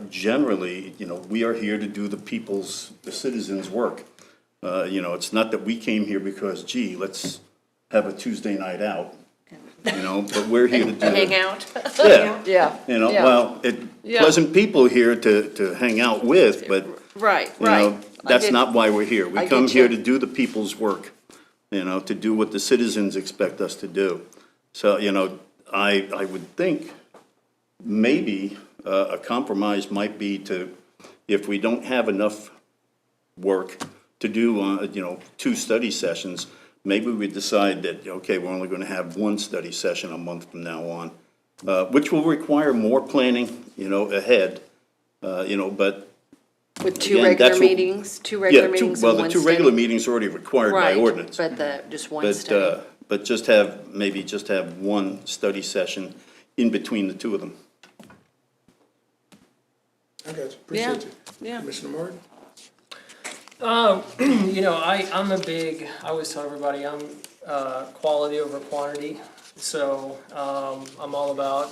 generally, you know, we are here to do the citizens' work. You know, it's not that we came here because, gee, let's have a Tuesday night out, you know, but we're here to do. Hang out? Yeah, Yeah. you know, yeah. well, Yeah. pleasant people here to hang out with, but, Right, you right. know, that's not why we're here. We I come get here you. to do the people's work, you know, to do what the citizens expect us to do. So, you know, I would think maybe a compromise might be to, if we don't have enough work to do, you know, 2 study sessions, maybe we decide that, okay, we're only gonna have 1 study session a month from now on, which will require more planning, you know, ahead, you know, but. With 2 again, regular that's what- meetings, 2 regular meetings Well, and the 1 2 regular study? meetings are already required by Right, ordinance. but just one study. But just have, maybe just have 1 study session in between the 2 of them. I got you. Appreciate you. Yeah. Commissioner Morgan? You know, I always tell everybody, I'm quality over quantity. So I'm all about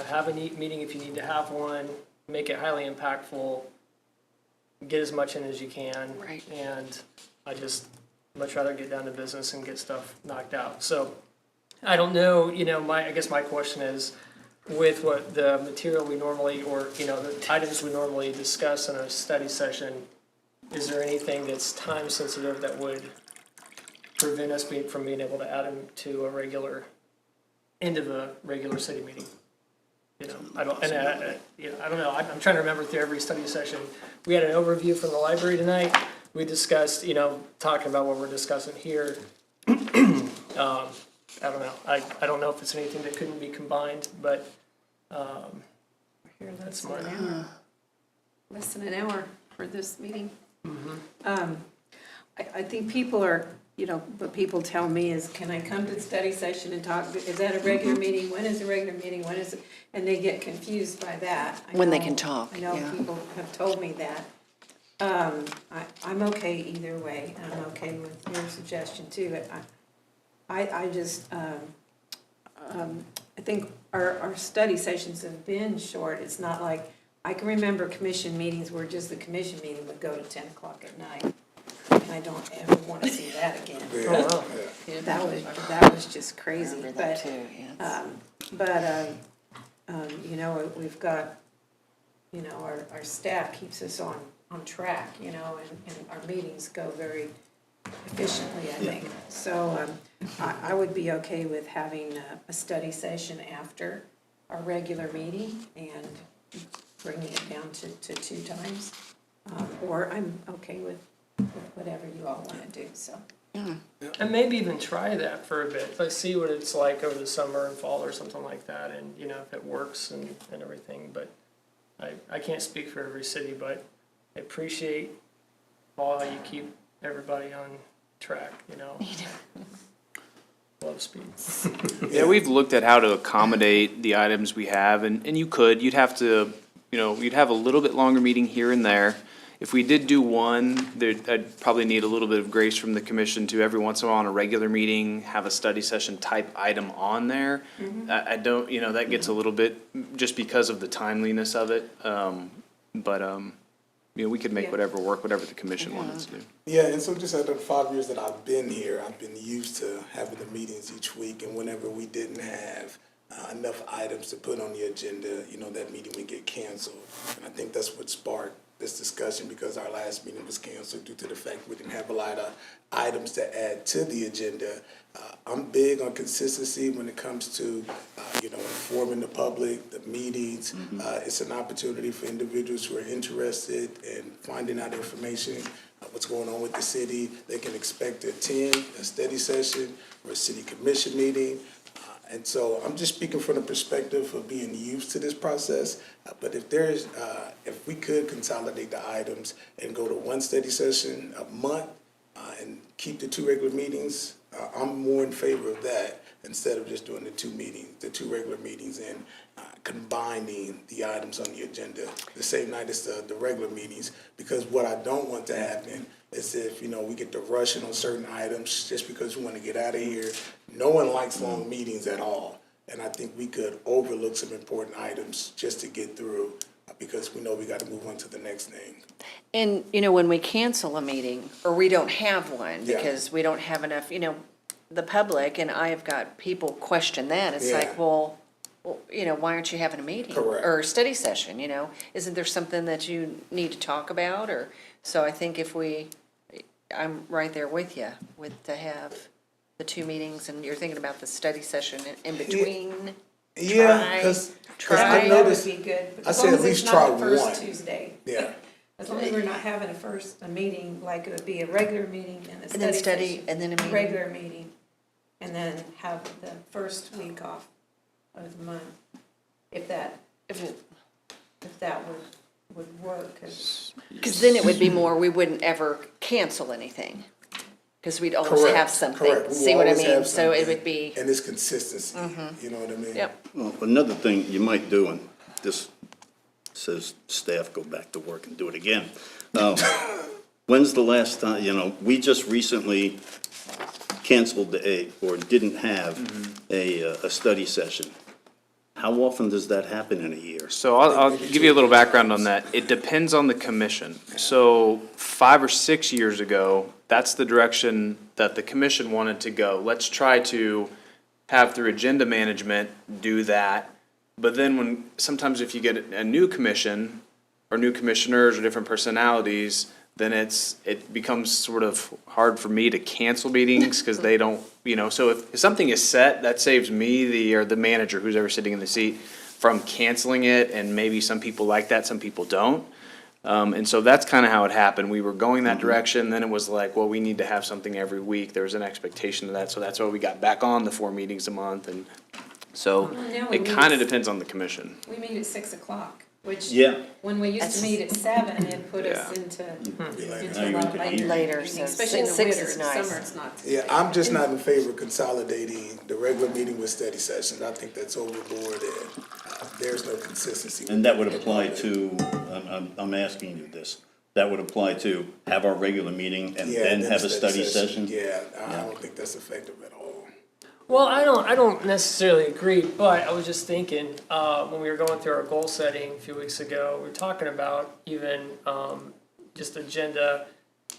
have a meeting if you need to have one, make it highly impactful, get as much in as you can. Right. And I just much rather get down to business and get stuff knocked out. So I don't know, you know, I guess my question is, with what the material we normally, or, you know, the items we normally discuss in a study session, is there anything that's time sensitive that would prevent us from being able to add them to into the regular city meeting? You know, I don't know, I'm trying to remember through every study session. We had an overview from the library tonight. We discussed, you know, talking about what we're discussing here. I don't know. I don't know if it's anything that couldn't be combined, but Here, that's less than my. an hour. Less than an hour for this meeting. I think people are, you know, what people tell me is, can I come to the study session and talk? Is that a regular meeting? When is the regular meeting? When is it? And they get confused by that. I When they know- can talk, I know yeah. people have told me that. I'm okay either way. I'm okay with your suggestion too, but I just, I think our study sessions have been short. It's not like, I can remember commission meetings where just the commission meeting would go to 10 o'clock at night. And I don't ever want to see that again. Oh, wow. That was just crazy, Remember that but, too, yes. you know, we've got, you know, our staff keeps us on track, you know, and our meetings go very efficiently, I think. So, I would be okay with having a study session after our regular meeting and bringing it down to 2 times. Or I'm okay with whatever you all want to do, so. And maybe even try that for a bit. Let's see what it's like over the summer and fall or something like that, and, you know, if it works and everything. But I can't speak for every city, but I appreciate all how you keep everybody on track, you know. Love speed. Yeah, we've looked at how to accommodate the items we have, and you'd have to you'd have a little bit longer meeting here and there. If we did do one, I'd probably need a little bit of grace from the commission to every once in a while on a regular meeting, have a study session type item on there. I don't, that gets a little bit, just because of the timeliness of it. We could make Yeah. whatever work, whatever the commission wanted to do. Yeah, and so just out of the 5 years that I've been here, I've been used to having the meetings each week, and whenever we didn't have enough items to put on the agenda, that meeting would get canceled. And I think that's what sparked this discussion, because our last meeting was canceled due to the fact we didn't have a lot of items to add to the agenda. I'm big on consistency when it comes to, informing the public, the meetings. It's an opportunity for individuals who are interested in finding out information, what's going on with the city. They can expect to attend a study session or a city commission meeting. And so I'm just speaking from the perspective of being used to this process. But if we could consolidate the items and go to one study session a month and keep the 2 regular meetings, I'm more in favor of that instead of just doing the 2 regular meetings and combining the items on the agenda the same night as the regular meetings. Because what I don't want to happen is if, we get to rushing on certain items just because we want to get out of here. No one likes long meetings at all. And I think we could overlook some important items just to get through because we know we got to move on to the next thing. And, when we cancel a meeting, or we don't have one, Yeah. because we don't have enough, the public, and I have got people question that, it's Yeah. like, well, why aren't you having a meeting? Correct. Or a study session, isn't there something that you need to talk about, so I think I'm right there with you, to have the 2 meetings, and you're thinking about the study session in between. Yeah, because Try. I That would noticed, be good, but I as said long at as least it's try not the first one. Tuesday. yeah. As long as we're not having a meeting, like it would be a regular meeting and a And then study study, session. and then a meeting. Regular meeting, and then have the first week off of the month, if that would work, 'cause Because then it would be more, we wouldn't ever cancel anything, because we'd always Correct, have something. correct. We will See what I always mean? have So it something, would be, And it's consistency, you know what I mean? yep. Well, another thing you might do, and this says staff go back to work and do it again. When's the last time, we just recently canceled or didn't have a study session. How often does that happen in a year? So I'll give you a little background on that. It depends on the commission. So 5 or 6 years ago, that's the direction that the commission wanted to go. Let's try to have through agenda management, do that. But then sometimes if you get a new commission or new commissioners or different personalities, then it becomes sort of hard for me to cancel meetings because they don't, so if something is set, that saves me, or the manager, who's ever sitting in the seat, from canceling it, and maybe some people like that, some people don't. And so that's kind of how it happened. We were going that direction, then it was like, well, we need to have something every week. There was an expectation of that, so that's why we got back on the 4 meetings a month, and so now we it meet kind of at- depends on the commission. we meet at 6 o'clock, which, Yeah. when we used to meet at 7, it put us Yeah. into Now a you're lot into later. Later, so Especially in the 6 winter, is in nice. summer, it's not. Yeah, I'm just not in favor of consolidating the regular meeting with study sessions. I think that's overboard and there's no consistency. And that would apply to, I'm asking you this, that would apply to have our regular meeting and Yeah, then have a study session? Yeah, I don't think that's effective at all. Well, I don't necessarily agree, but I was just thinking, when we were going through our goal setting a few weeks ago, we were talking about even, just agenda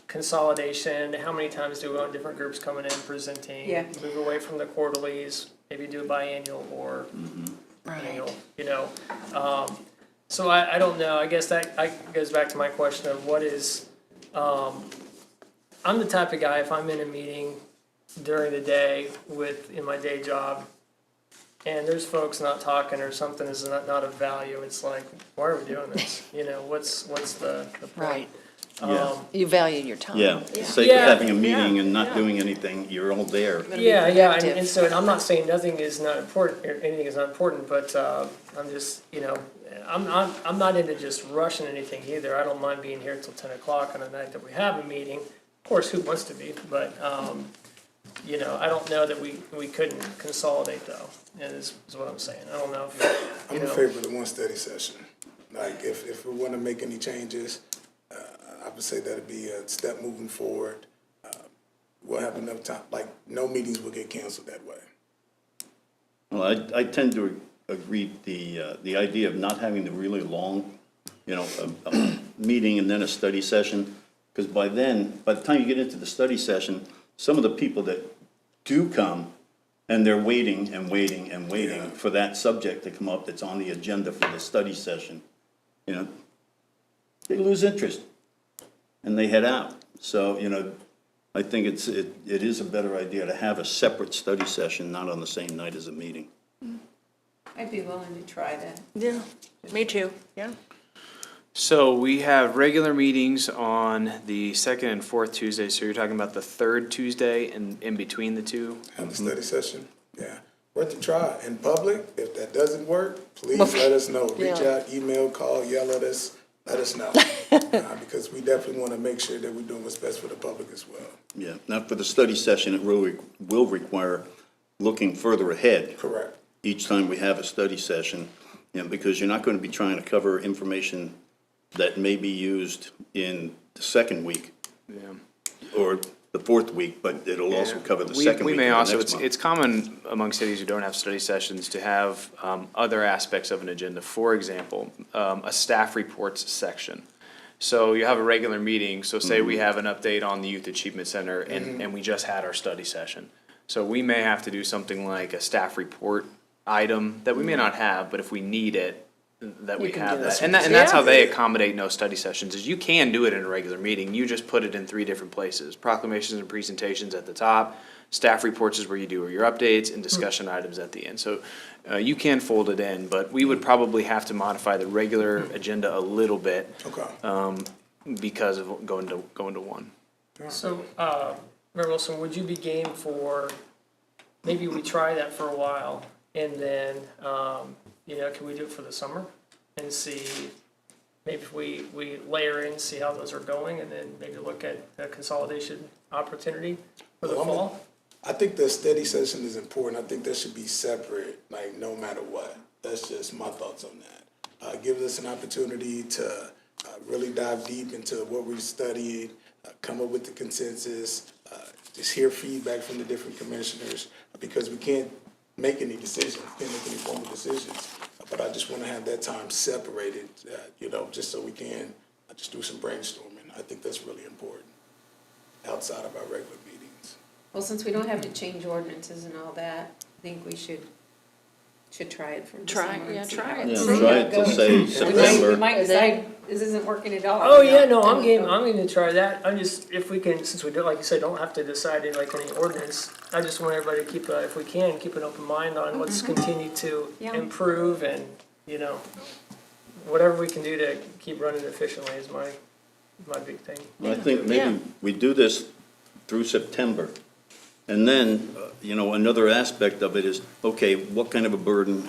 consolidation, how many times do we want different groups coming in, presenting? Yeah. Move away from the quarterlies, maybe do a biannual or annual, so I don't know, I guess that goes back to my question of what is, I'm the type of guy, if I'm in a meeting during the day in my day job, and there's folks not talking or something is not of value, it's like, why are we doing this? What's the point? Right. Yeah. You value your time. Yeah, sake of Yeah, having a meeting and not yeah. doing anything, you're all there. Gonna be Yeah, and productive. so I'm not saying nothing is not important, or anything is not important, but, I'm just, I'm not into just rushing anything either. I don't mind being here till 10 o'clock on a night that we have a meeting. Of course, who wants to be, but, I don't know that we couldn't consolidate though, is what I'm saying. I don't know if, I'm in favor of the one study session. Like, if we want to make any changes, I would say that'd be a step moving forward. We'll have enough time, like, no meetings will get canceled that way. Well, I tend to agree, the idea of not having the really long, a meeting and then a study session, because by the time you get into the study session, some of the people that do come, and they're waiting and waiting and waiting Yeah. for that subject to come up that's on the agenda for the study session, they lose interest, and they head out. So, I think it is a better idea to have a separate study session, not on the same night as a meeting. I'd be willing to try that. Yeah, me too, yeah. So we have regular meetings on the second and fourth Tuesday, so you're talking about the third Tuesday and in between the two? Have a study session, yeah. Worth a try. In public, if that doesn't work, please let us know. Reach Yeah. out, email, call, yell at us, let us know. Because we definitely want to make sure that we're doing what's best for the public as well. Yeah, now for the study session, it will require looking further ahead. Correct. Each time we have a study session, because you're not going to be trying to cover information that may be used in the second week Yeah. or the fourth week, but it'll also cover the We- second week We may of the also, next month. it's common among cities who don't have study sessions to have other aspects of an agenda. For example, a staff reports section. So you have a regular meeting, so say we have an update on the Youth Achievement Center and we just had our study session. So we may have to do something like a staff report item that we may not have, but if we need it, that we can have do that. that. And that's how they Yeah. accommodate no study sessions, is you can do it in a regular meeting, you just put it in 3 different places. Proclamations and presentations at the top, staff reports is where you do your updates, and discussion items at the end. So you can fold it in, but we would probably have to modify the regular agenda a little bit Okay. because of going to one. So, Mayor Wilson, would you be game for, maybe we try that for a while, and then, can we do it for the summer? And see, maybe if we layer in, see how those are going, and then maybe look at a consolidation opportunity for the Well, fall? I think the study session is important. I think that should be separate, like, no matter what. That's just my thoughts on that. Gives us an opportunity to really dive deep into what we've studied, come up with the consensus, just hear feedback from the different commissioners, because we can't make any decisions, can't make any formal decisions. But I just want to have that time separated, just so we can just do some brainstorming. I think that's really important, outside of our regular meetings. Well, since we don't have to change ordinances and all that, I think we should try it for the Try, summer and yeah, see try how it. it Yeah, goes. try it to say We September. might decide this isn't working at all. Oh, yeah, no, I'm game to try that. I'm just, if we can, since we do, like you said, don't have to decide in like any ordinance, I just want everybody to keep, if we can, keep an open mind on let's continue to Yeah. improve and, whatever we can do to keep running efficiently is my big thing. I think Yeah. maybe we do this through September. And then, another aspect of it is, okay, what kind of a burden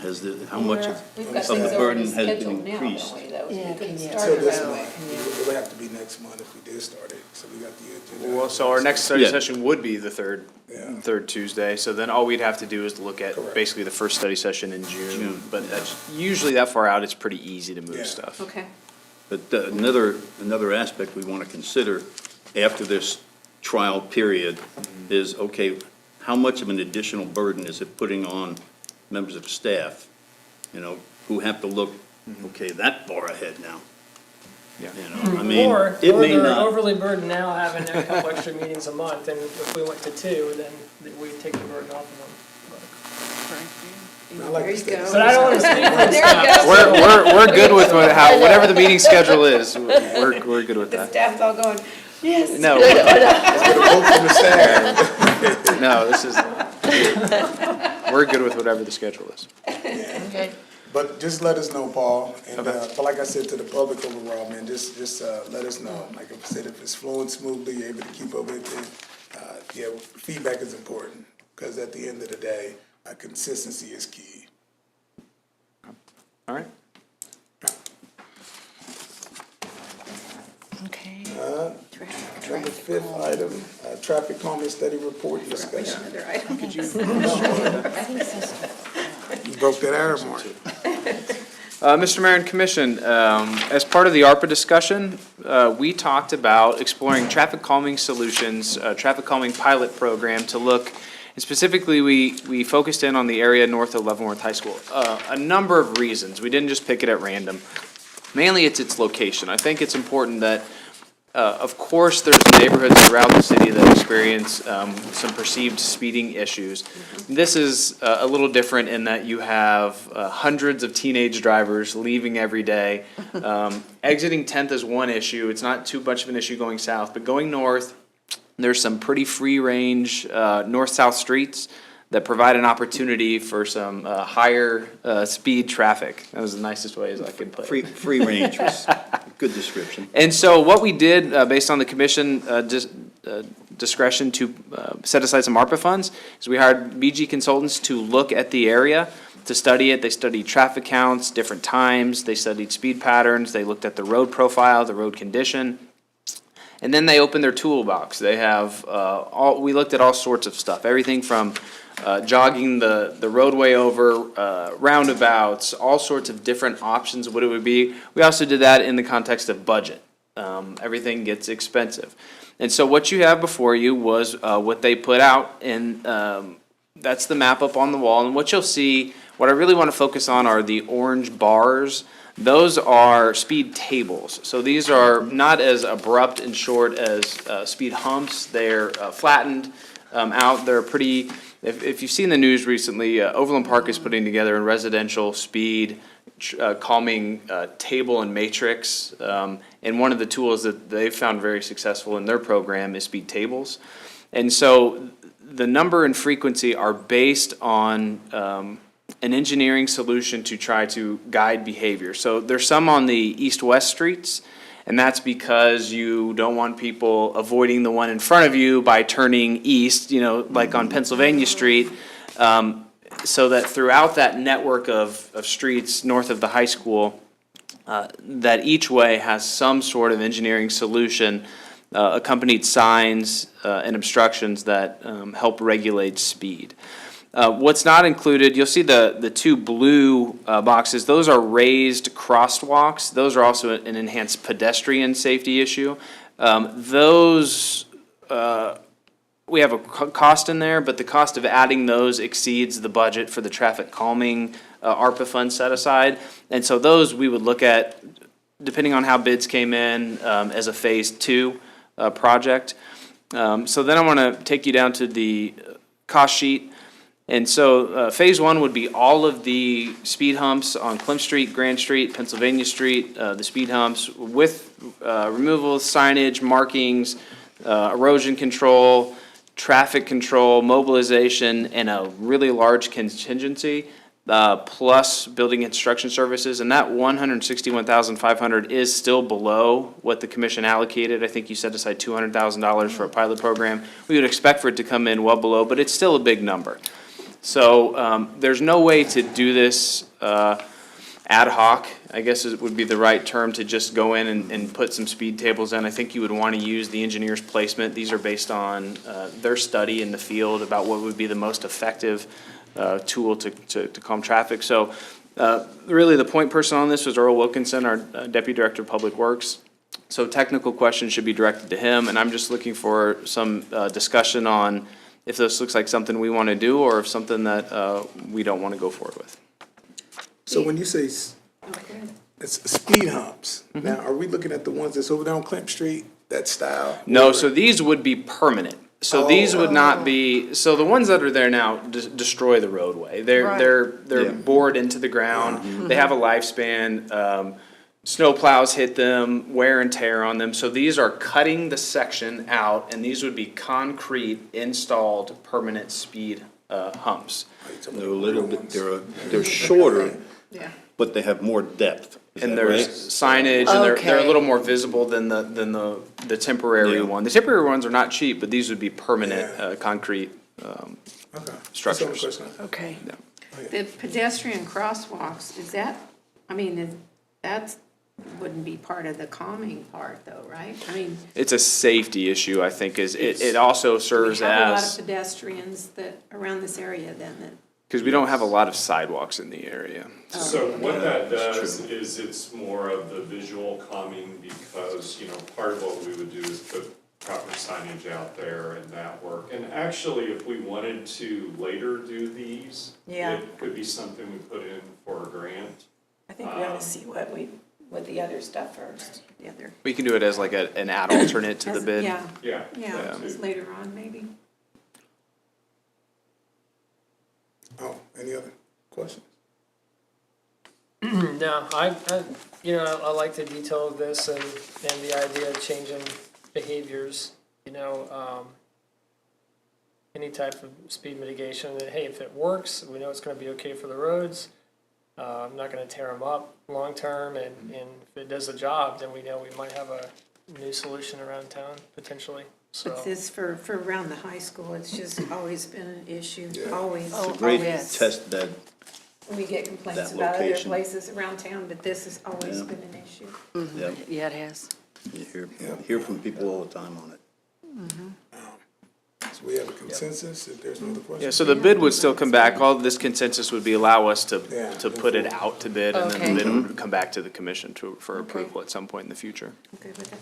how much of We've got the things burden already has been scheduled now, increased? don't we, though? Yeah, We couldn't can you- start So it this right away. month, it would have to be next month if we did start it, so we got the agenda. Well, so our next study Yeah. session would be the third Tuesday, so then all we'd have to do is look at Correct. basically the first study session in June. But that's, usually that far out, it's pretty easy to Yeah. move stuff. Okay. But another aspect we want to consider after this trial period is, okay, how much of an additional burden is it putting on members of staff, who have to look, okay, that far ahead now? Yeah. I mean, Or it may they're not. overly burdened now having a couple extra meetings a month, and if we went to 2, then we'd take the burden off of them. I like There the you study go. But I don't wanna speak for the There you staff. go. We're good with whatever the meeting schedule is, we're good with The that. staff's all going, yes. No, Vote from the staff. no, this is, we're good with whatever the schedule is. Okay. But just let us know, Paul, and, but like I said to the public overall, man, just let us know. Like I said, if it's flowing smoothly, able to keep up with it, feedback is important, because at the end of the day, consistency is key. All right. Okay. Number 5th item, traffic calming study report discussion. Another item. You broke that arrow mark. Mr. Mayor and Commission, as part of the ARPA discussion, we talked about exploring traffic calming solutions, traffic calming pilot program to look, and specifically, we focused in on the area north of Leavenworth High School. A number of reasons. We didn't just pick it at random. Mainly, it's its location. I think it's important that, of course, there's neighborhoods throughout the city that experience some perceived speeding issues. This is a little different in that you have hundreds of teenage drivers leaving every day. Exiting 10th is one issue. It's not too much of an issue going south, but going north, there's some pretty free-range north-south streets that provide an opportunity for some higher speed traffic. That was the nicest way as I could put it. Free range was a good description. And so what we did, based on the commission discretion to set aside some ARPA funds, is we hired BG consultants to look at the area, to study it. They studied traffic counts, different times, they studied speed patterns, they looked at the road profile, the road condition. And then they opened their toolbox. They have, we looked at all sorts of stuff, everything from jogging the roadway over, roundabouts, all sorts of different options of what it would be. We also did that in the context of budget. Everything gets expensive. And so what you have before you was what they put out, and that's the map up on the wall. And what you'll see, what I really want to focus on are the orange bars. Those are speed tables. So these are not as abrupt and short as speed humps. They're flattened out. They're pretty, if you've seen the news recently, Overland Park is putting together a residential speed calming table and matrix. And one of the tools that they've found very successful in their program is speed tables. And so the number and frequency are based on an engineering solution to try to guide behavior. So there's some on the east-west streets, and that's because you don't want people avoiding the one in front of you by turning east, like on Pennsylvania Street, so that throughout that network of streets north of the high school, that each way has some sort of engineering solution, accompanied signs and obstructions that help regulate speed. What's not included, you'll see the two blue boxes, those are raised crosswalks. Those are also an enhanced pedestrian safety issue. Those, we have a cost in there, but the cost of adding those exceeds the budget for the traffic calming ARPA fund set aside. And so those we would look at, depending on how bids came in, as a phase 2 project. So then I want to take you down to the cost sheet. And so phase 1 would be all of the speed humps on Clem Street, Grand Street, Pennsylvania Street, the speed humps with removal, signage, markings, erosion control, traffic control, mobilization, and a really large contingency, plus building construction services. And that $161,500 is still below what the commission allocated. I think you set aside $200,000 for a pilot program. We would expect for it to come in well below, but it's still a big number. So there's no way to do this ad hoc, I guess it would be the right term, to just go in and put some speed tables in. I think you would want to use the engineer's placement. These are based on their study in the field about what would be the most effective tool to calm traffic. So really the point person on this was Earl Wilkinson, our Deputy Director of Public Works. So technical questions should be directed to him, and I'm just looking for some discussion on if this looks like something we want to do or if something that we don't want to go forward with. So when you say it's speed humps, now are we looking at the ones that's over there on Clinton Street, that style? No, so these would be permanent. So these would not be, so the ones that are there now destroy the roadway. They're bored into the ground. They have a lifespan. Snow plows hit them, wear and tear on them. So these are cutting the section out, and these would be concrete installed permanent speed humps. They're a little bit, they're shorter, but they have more depth. Is And that there's right? signage, and they're a Okay. little more visible than the temporary one. The temporary ones are not cheap, but these would be permanent concrete Okay. structures. That's the only question. Okay. The pedestrian crosswalks, is that, I mean, that's, wouldn't be part of the calming part though, right? I mean, It's a safety issue, I think, is it also we serves have a lot as. of pedestrians that, around this area then, that Because we don't have a lot of sidewalks in the area. So what that does is it's more of the visual calming because, you know, part of what we would do is put proper signage out there and that work. And actually, if we wanted to later do these, Yeah. it could be something we put in for a grant. I think we ought to see what the other stuff first, the other. We can do it as like an ad alternate to the bid. Yeah, Yeah. yeah, that just too. later on, maybe. Oh, any other questions? No, I like the detail of this and the idea of changing behaviors, any type of speed mitigation, that, hey, if it works, we know it's gonna be okay for the roads. I'm not gonna tear them up long-term, and if it does the job, then we know we might have a new solution around town, potentially, so. But this, for around the high school, it's just always been an issue, always. Oh, Great yes. test bed. We get complaints That about other location. places around town, but this has always Yeah. been an issue. Yep. Yeah, it has. You hear from people all the time on it. So we have a consensus, if there's no other questions? Yeah, so the bid would still come back. All this consensus would be allow us Yeah. to put it out to bid, and then Okay. the bid would come back to the commission for approval at some point in the future. Okay with that?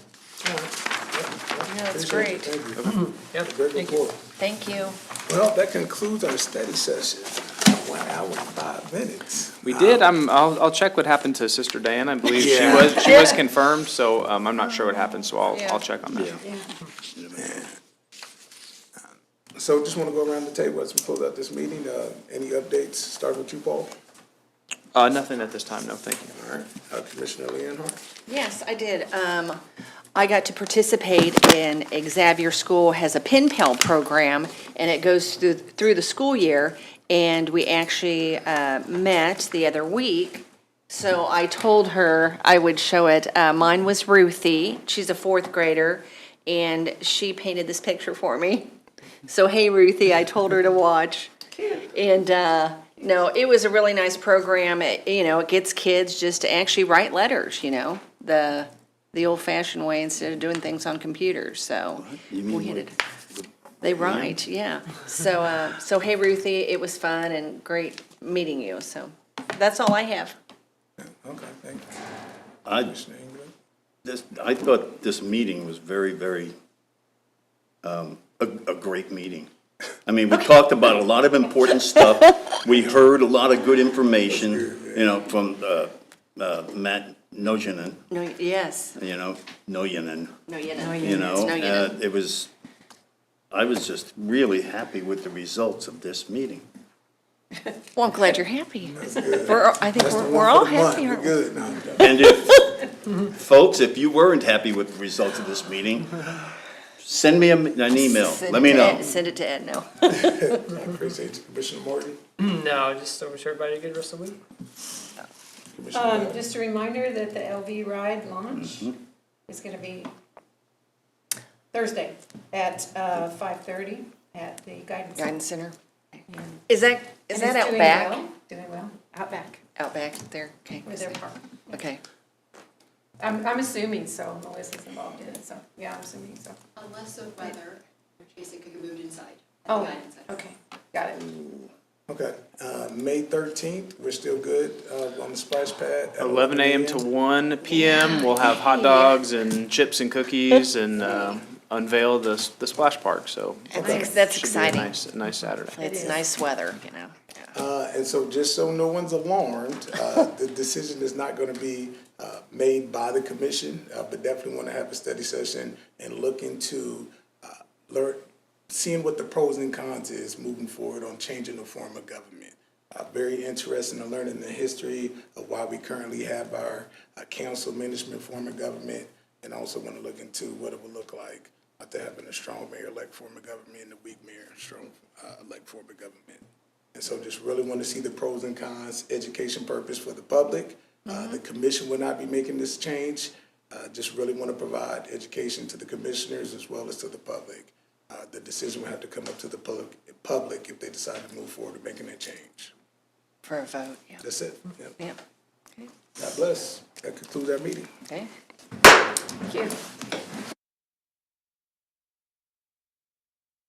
Yeah, that's Appreciate great. it. Thank you. Yep, Great thank you. report. Thank you. Well, that concludes our study session. 1 hour and 5 minutes. We did, I'll check what happened to Sister Diane. I believe Yeah. she was confirmed, so, I'm not sure what happened, so I'll check on that. Yeah. So just want to go around the table as we close out this meeting. Any updates? Start with you, Paul. Nothing at this time, no, thank you. All right, Commissioner Leonhardt. Yes, I did. I got to participate in Xavier School has a pen pal program, and it goes through the school year. And we actually met the other week. So I told her I would show it. Mine was Ruthie. She's a 4th grader, and she painted this picture for me. So, hey, Ruthie, I told her to watch. And, no, it was a really nice program. It gets kids just to actually write letters, the old-fashioned way instead of doing things on computers, so. You mean we had like it. They write, yeah. So, hey, Ruthie, it was fun and great meeting you, so that's all I have. Okay, thank you. I Commissioner England. I thought this meeting was very, very, a great meeting. I mean, we talked about a lot of important stuff. We heard a lot of good information, from, Matt Nojinen, No, yes. Noyinen, No, you know. No, I was just really happy with the results of this meeting. Well, I'm glad you're happy. I think That's the one we're for all the month. happy, We're aren't we? good now. And if, folks, if you weren't happy with the results of this meeting, send me an email, let me know. Send it to Ed, no. I appreciate you, Commissioner Morton. No, just to wish everybody a good rest of the week. Commissioner Morton. Just a reminder that the LV ride launch is gonna be Thursday at 5:30 at the Guidance Center. Guidance Center. And Is that it's out doing back? well, doing well, out back, Out back there, okay. where they're parked. Okay. I'm assuming so, Melissa's involved in it, so, yeah, I'm assuming so. Unless of weather, which case it could be moved inside. Oh, okay, got it. Okay, May 13th, we're still good, on the splash pad. at 11 a.m. to 1 p.m. We'll have hot dogs and chips and cookies and unveil the splash park, so. That's should be exciting. a nice Saturday. It's nice weather, And so just so no one's alarmed, the decision is not gonna be, made by the commission, but definitely wanna have a study session and look into, seeing what the pros and cons is moving forward on changing the form of government. Very interested in learning the history of why we currently have our council management form of government, and also want to look into what it would look like after having a strong mayor-elect form of government and a weak mayor, strong elect form of government. And so just really want to see the pros and cons, education purpose for the public. The commission will not be making this change. Just really want to provide education to the commissioners as well as to the public. The decision will have to come up to the public if they decide to move forward with making that change. For a vote, yeah. That's it. Yep. Yep. God bless. That concludes our meeting. Okay. Thank you.